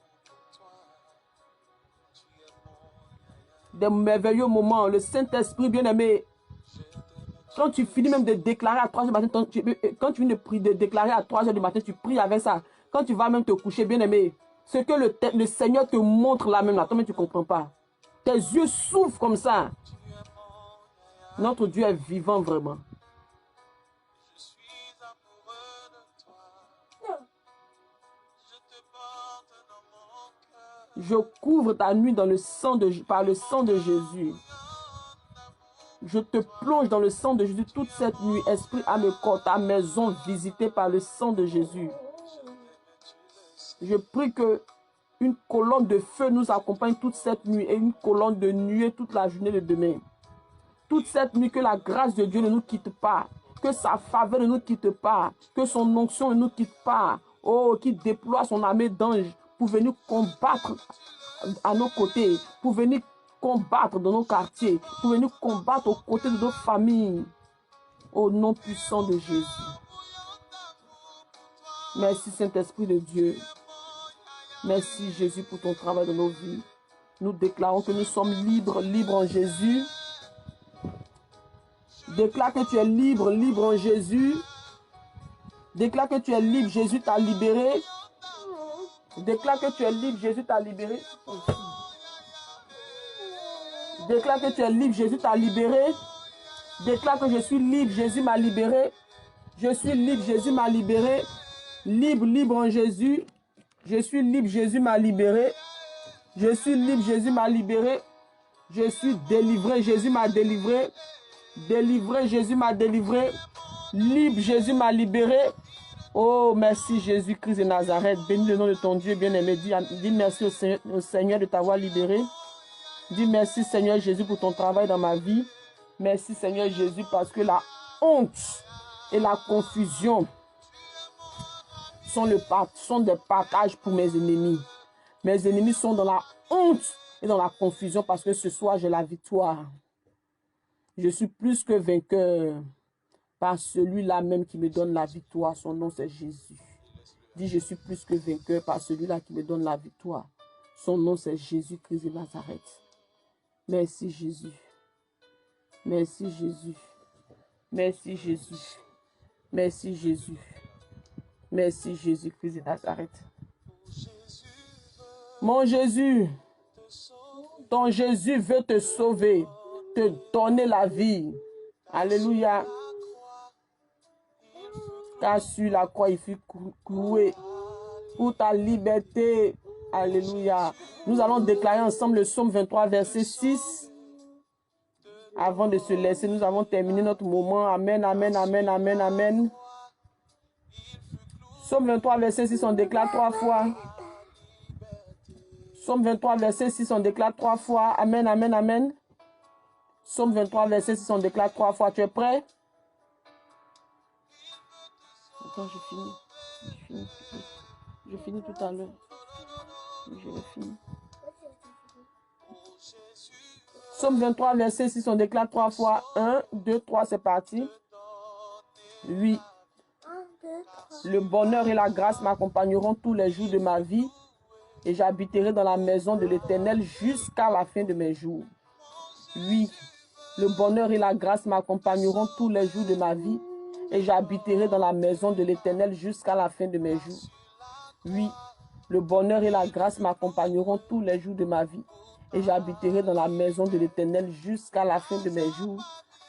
Des merveilleux moments. Le Saint-Esprit, bien-aimé, quand tu finis même de déclarer à 3 h du matin, quand tu finis de déclarer à 3 h du matin, tu pries avec ça. Quand tu vas même te coucher, bien-aimé, ce que le Seigneur te montre là même, là, toi-même tu ne comprends pas. Tes yeux s'ouvrent comme ça. Notre Dieu est vivant vraiment. Je couvre ta nuit dans le sang par le sang de Jésus. Je te plonge dans le sang de Jésus toute cette nuit. Esprit, âme, corps, ta maison visitée par le sang de Jésus. Je prie que une colonne de feu nous accompagne toute cette nuit et une colonne de nuée toute la journée de demain. Toute cette nuit, que la grâce de Dieu ne nous quitte pas, que sa faveur ne nous quitte pas, que son onction ne nous quitte pas. Oh, qui déploie son armée d'anges pour venir combattre à nos côtés, pour venir combattre dans nos quartiers, pour venir combattre aux côtés de nos familles. Au nom puissant de Jésus. Merci Saint-Esprit de Dieu. Merci Jésus pour ton travail dans nos vies. Nous déclarons que nous sommes libres, libres en Jésus. Déclare que tu es libre, libre en Jésus. Déclare que tu es libre, Jésus t'a libéré. Déclare que tu es libre, Jésus t'a libéré. Déclare que tu es libre, Jésus t'a libéré. Déclare que je suis libre, Jésus m'a libéré. Je suis libre, Jésus m'a libéré. Libre, libre en Jésus. Je suis libre, Jésus m'a libéré. Je suis libre, Jésus m'a libéré. Je suis délivré, Jésus m'a délivré. Délivré, Jésus m'a délivré. Libre, Jésus m'a libéré. Oh, merci Jésus-Christ de Nazareth. Bénis le nom de ton Dieu bien-aimé. Dis merci au Seigneur de t'avoir libéré. Dis merci Seigneur Jésus pour ton travail dans ma vie. Merci Seigneur Jésus parce que la honte et la confusion sont des partages pour mes ennemis. Mes ennemis sont dans la honte et dans la confusion parce que ce soir j'ai la victoire. Je suis plus que vainqueur par celui-là même qui me donne la victoire. Son nom c'est Jésus. Dis je suis plus que vainqueur par celui-là qui me donne la victoire. Son nom c'est Jésus-Christ de Nazareth. Merci Jésus. Merci Jésus. Merci Jésus. Merci Jésus. Merci Jésus-Christ de Nazareth. Mon Jésus, ton Jésus veut te sauver, te donner la vie. Alléluia. Car sur la croix, il fut cloué pour ta liberté. Alléluia. Nous allons déclarer ensemble le psaume 23, verset 6. Avant de se laisser, nous avons terminé notre moment. Amen, amen, amen, amen, amen. Somme 23, verset 6, on déclare 3 fois. Somme 23, verset 6, on déclare 3 fois. Amen, amen, amen. Somme 23, verset 6, on déclare 3 fois. Tu es prêt? Attends, je finis tout à l'heure. Je vais finir. Somme 23, verset 6, on déclare 3 fois. 1, 2, 3, c'est parti. Oui. Le bonheur et la grâce m'accompagneront tous les jours de ma vie et j'habiterai dans la maison de l'Éternel jusqu'à la fin de mes jours. Oui. Le bonheur et la grâce m'accompagneront tous les jours de ma vie et j'habiterai dans la maison de l'Éternel jusqu'à la fin de mes jours. Oui. Le bonheur et la grâce m'accompagneront tous les jours de ma vie et j'habiterai dans la maison de l'Éternel jusqu'à la fin de mes jours.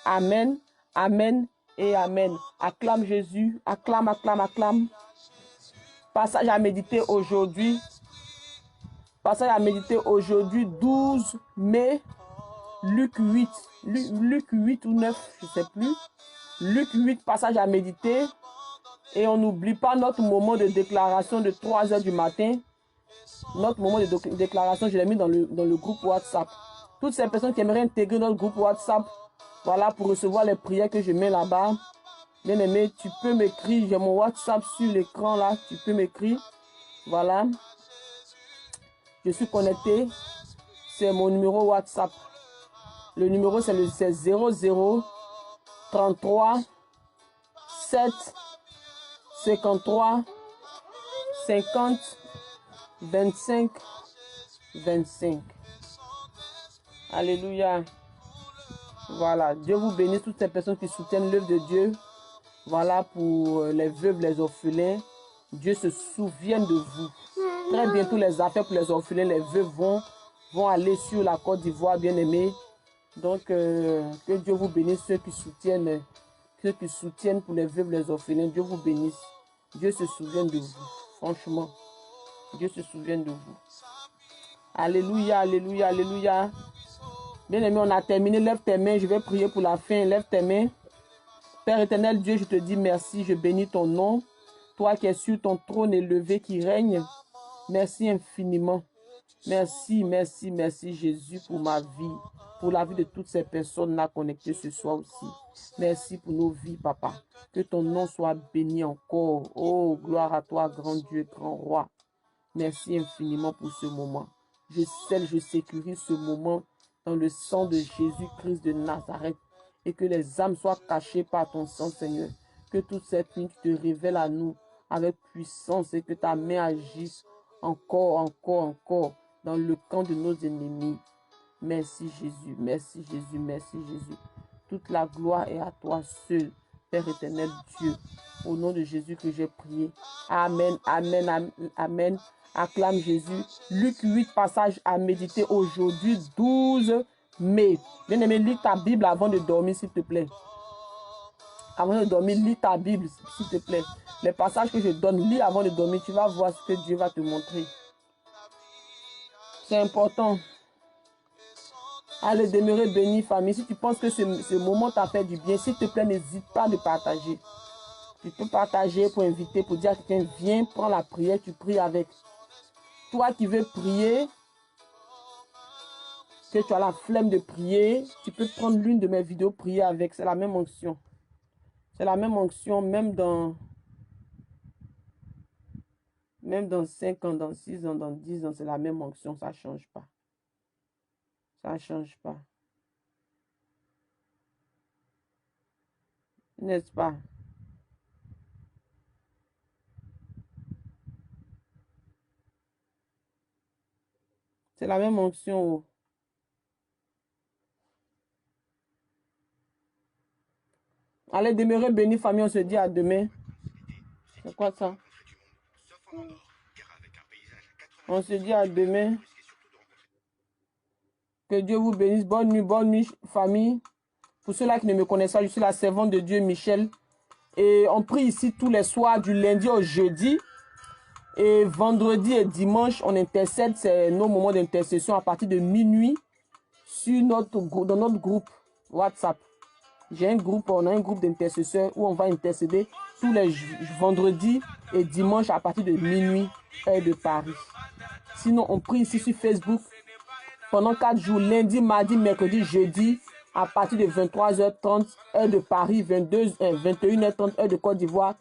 Amen, amen et amen. Acclame Jésus, acclame, acclame, acclame. Passage à méditer aujourd'hui. Passage à méditer aujourd'hui, 12 mai, Luc 8. Luc 8 ou 9, je ne sais plus. Luc 8, passage à méditer. Et on n'oublie pas notre moment de déclaration de 3 h du matin. Notre moment de déclaration, je l'ai mis dans le groupe WhatsApp. Toutes ces personnes qui aimeraient intégrer notre groupe WhatsApp, voilà, pour recevoir les prières que je mets là-bas. Bien aimé, tu peux m'écrire. J'ai mon WhatsApp sur l'écran là. Tu peux m'écrire. Voilà. Je suis connecté. C'est mon numéro WhatsApp. Le numéro, c'est 00 33 7 53 50 25 25. Alléluia. Voilà. Dieu vous bénisse, toutes ces personnes qui soutiennent l'œuvre de Dieu. Voilà, pour les veuves, les orphelins. Dieu se souvient de vous. Très bientôt, les affaires pour les orphelins, les veuves vont aller sur la Côte d'Ivoire, bien aimés. Donc, que Dieu vous bénisse, ceux qui soutiennent pour les veuves, les orphelins. Dieu vous bénisse. Dieu se souvient de vous. Franchement, Dieu se souvient de vous. Alléluia, alléluia, alléluia. Bien aimé, on a terminé. Lève tes mains, je vais prier pour la fin. Lève tes mains. Père éternel Dieu, je te dis merci, je bénis ton nom. Toi qui es sur ton trône élevé, qui règne. Merci infiniment. Merci, merci, merci Jésus pour ma vie, pour la vie de toutes ces personnes-là connectées ce soir aussi. Merci pour nos vies, papa. Que ton nom soit béni encore. Oh, gloire à toi, grand Dieu, grand roi. Merci infiniment pour ce moment. Je scelle, je sécurise ce moment dans le sang de Jésus-Christ de Nazareth. Et que les âmes soient cachées par ton sang, Seigneur. Que toute cette nuit, tu te révèles à nous avec puissance et que ta main agisse encore dans le camp de nos ennemis. Merci Jésus, merci Jésus, merci Jésus. Toute la gloire est à toi seul, Père éternel Dieu. Au nom de Jésus que j'ai prié. Amen, amen, amen, amen. Acclame Jésus. Luc 8, passage à méditer aujourd'hui, 12 mai. Bien-aimé, lis ta Bible avant de dormir, s'il te plaît. Avant de dormir, lis ta Bible, s'il te plaît. Les passages que je donne, lis avant de dormir, tu vas voir ce que Dieu va te montrer. C'est important. Allez, demeurer béni, famille. Si tu penses que ce moment t'a fait du bien, s'il te plaît, n'hésite pas de partager. Tu peux partager pour inviter, pour dire à quelqu'un, viens, prends la prière, tu pries avec. Toi qui veux prier, que tu as la flemme de prier, tu peux prendre l'une de mes vidéos, prier avec. C'est la même onction. C'est la même onction, même dans 5 ans, dans 6 ans, dans 10 ans, c'est la même onction, ça ne change pas. Ça ne change pas. N'est-ce pas? C'est la même onction. Allez, demeurer béni, famille, on se dit à demain. C'est quoi ça? On se dit à demain. Que Dieu vous bénisse. Bonne nuit, famille. Pour ceux-là qui ne me connaissent pas, je suis la servante de Dieu, Michel. Et on prie ici tous les soirs, du lundi au jeudi. Et vendredi et dimanche, on intercède. C'est nos moments d'intercession à partir de minuit dans notre groupe WhatsApp. J'ai un groupe, on a un groupe d'intercesseurs où on va intercéder tous les vendredis et dimanches à partir de minuit, heure de Paris. Sinon, on prie ici sur Facebook pendant 4 jours, lundi, mardi, mercredi, jeudi, à partir de 23h30, heure de Paris, 21h30, heure de Côte d'Ivoire,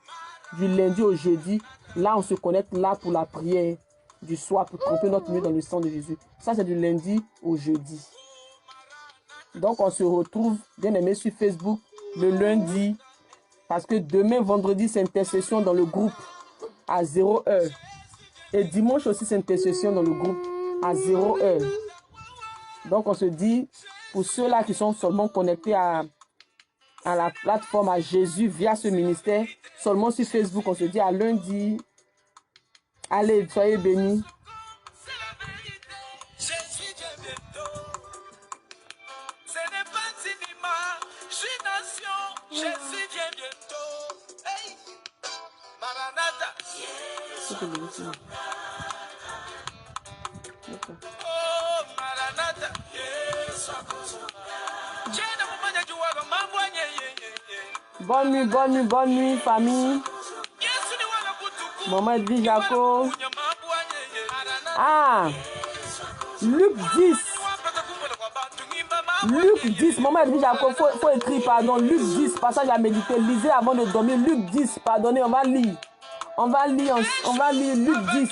du lundi au jeudi. Là, on se connecte là pour la prière du soir, pour tremper notre nuit dans le sang de Jésus. Ça, c'est du lundi au jeudi. Donc, on se retrouve, bien aimé, sur Facebook le lundi, parce que demain, vendredi, c'est intercession dans le groupe à 0h. Et dimanche aussi, c'est intercession dans le groupe à 0h. Donc, on se dit, pour ceux-là qui sont seulement connectés à la plateforme, à Jésus via ce ministère, seulement sur Facebook, on se dit à lundi. Allez, soyez bénis. Jésus vient bientôt. Hey, Maranatha. Oh, Maranatha. Bonne nuit, famille. Maman Edwige Jaco. Ah, Luc 10. Luc 10, maman Edwige Jaco, faut écrire, pardon. Luc 10, passage à méditer. Lisez avant de dormir. Luc 10, pardonnez, on va lire. On va lire Luc 10.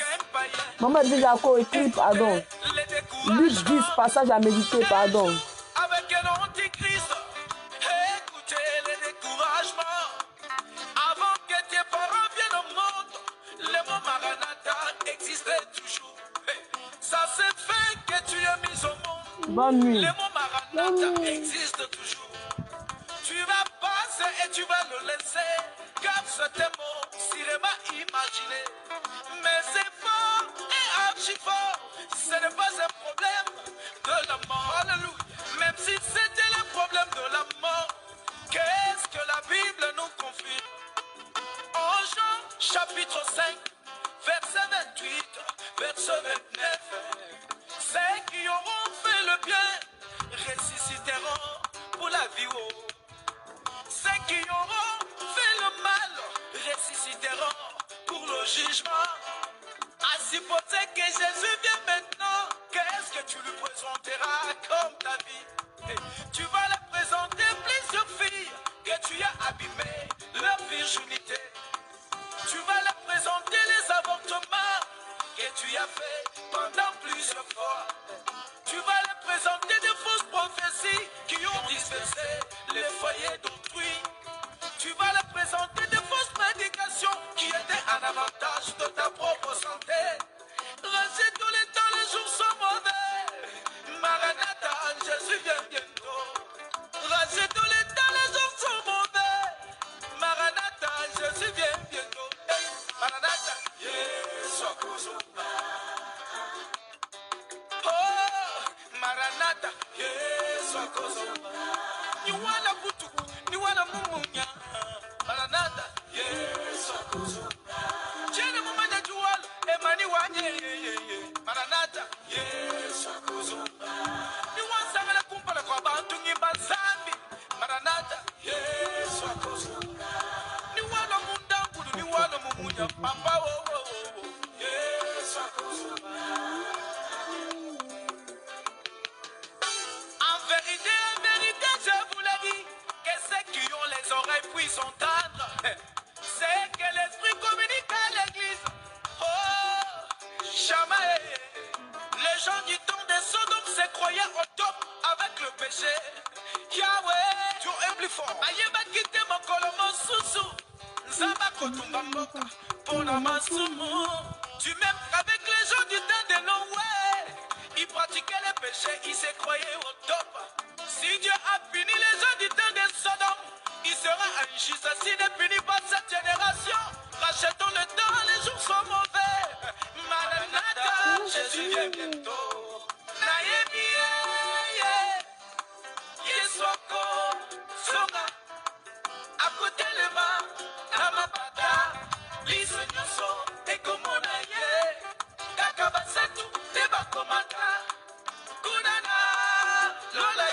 Maman Edwige Jaco, écrit, pardon. Luc 10, passage à méditer, pardon. Avec un antichrist, écoutez les découragements. Avant que tes parents viennent au monde, le mot Maranatha existait toujours. Ça s'est fait que tu es mis au monde. Bonne nuit. Le mot Maranatha existe toujours. Tu vas passer et tu vas le laisser. Car ce mot, sûrement imaginé. Mais c'est fort et archi fort. Ce n'est pas un problème de la mort. Alléluia. Même si c'était le problème de la mort, qu'est-ce que la Bible nous confie? En Jean chapitre 5, verset 28, verset 29, ceux qui auront fait le bien ressusciteront pour la vie. Ceux qui auront fait le mal ressusciteront pour le jugement. À supposer que Jésus vient maintenant, qu'est-ce que tu lui présenteras comme ta vie? Tu vas lui présenter plusieurs filles que tu as abîmées, leur virginité. Tu vas leur présenter les avortements que tu as fait pendant plusieurs fois. Tu vas leur présenter de fausses prophéties qui ont dispersé les foyers d'autrui. Tu vas leur présenter de fausses prédications qui étaient en avantage de ta propre santé. Reste tous les temps, les jours sont mauvais. Maranatha, Jésus vient bientôt. Reste tous les temps, les jours sont mauvais. Maranatha, Jésus vient bientôt. Hey, Maranatha, Yesu. Oh, Maranatha, Yesu. Ni wana butuku, ni wana mumunya. Maranatha, Yesu. Jene mumanya juwalo, emani wanye. Maranatha, Yesu. Ni wansangala kumpala kwa bantu ngimba zambi. Maranatha, Yesu. Ni wana mundangulu, ni wana mumunya. Papa, oh. Yesu. En vérité, je vous l'ai dit, que ceux qui ont les oreilles puissent entendre. C'est que l'Esprit communique à l'Église. Oh, jamais. Les gens du temps des Sodomes se croyaient au top avec le péché. Yahweh, tu es plus fort. Ayeba kite mokolo mosusu. Nzamba kotumba mboka. Pona masumu. Tu m'aimes avec les gens du temps de Noé. Ils pratiquaient les péchés, ils se croyaient au top. Si Dieu a puni les gens du temps de Sodome, il sera injuste s'il ne punit pas cette génération. Rachetons le temps, les jours sont mauvais. Maranatha, Jésus vient bientôt. Nayebi, Yeswako, Songa, Akotelema, Namabata, Lisenyoso, Ekomonaye, Kakabasetu, Tebakomata, Kunana, Lola.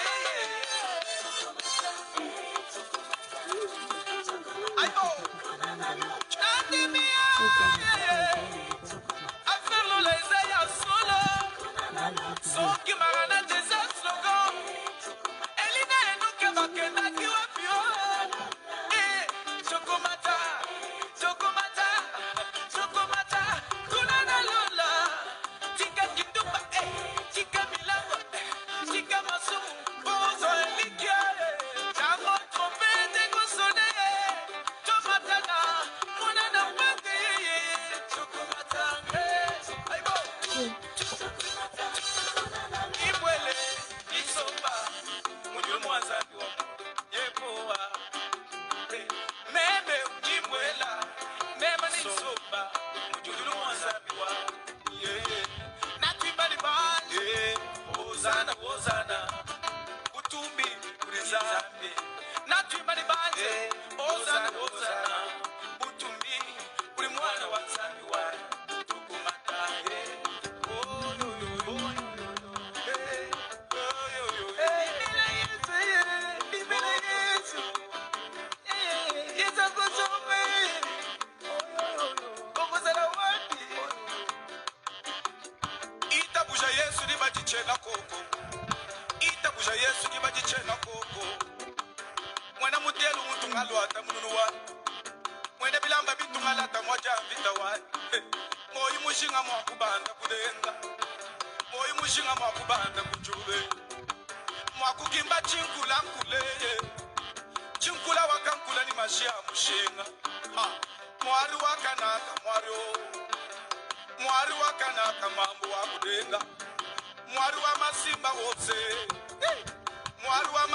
Yesu ni bajichena koko. Ita kuja Yesu ni bajichena koko. Mwana mutelu mtu ngalwata mununuwa. Mwene bilamba bitu ngalata moja vita wai. Moyi mushinga mwakubanda kudenga. Moyi mushinga mwakubanda kujube. Mwakukimba chinkula nkule. Chinkula wakankula ni mashia mushinga. Mwari wakanaka mwari o. Mwari wakanaka mambo wa kudenga. Mwari wa masimba wose. Mwari wa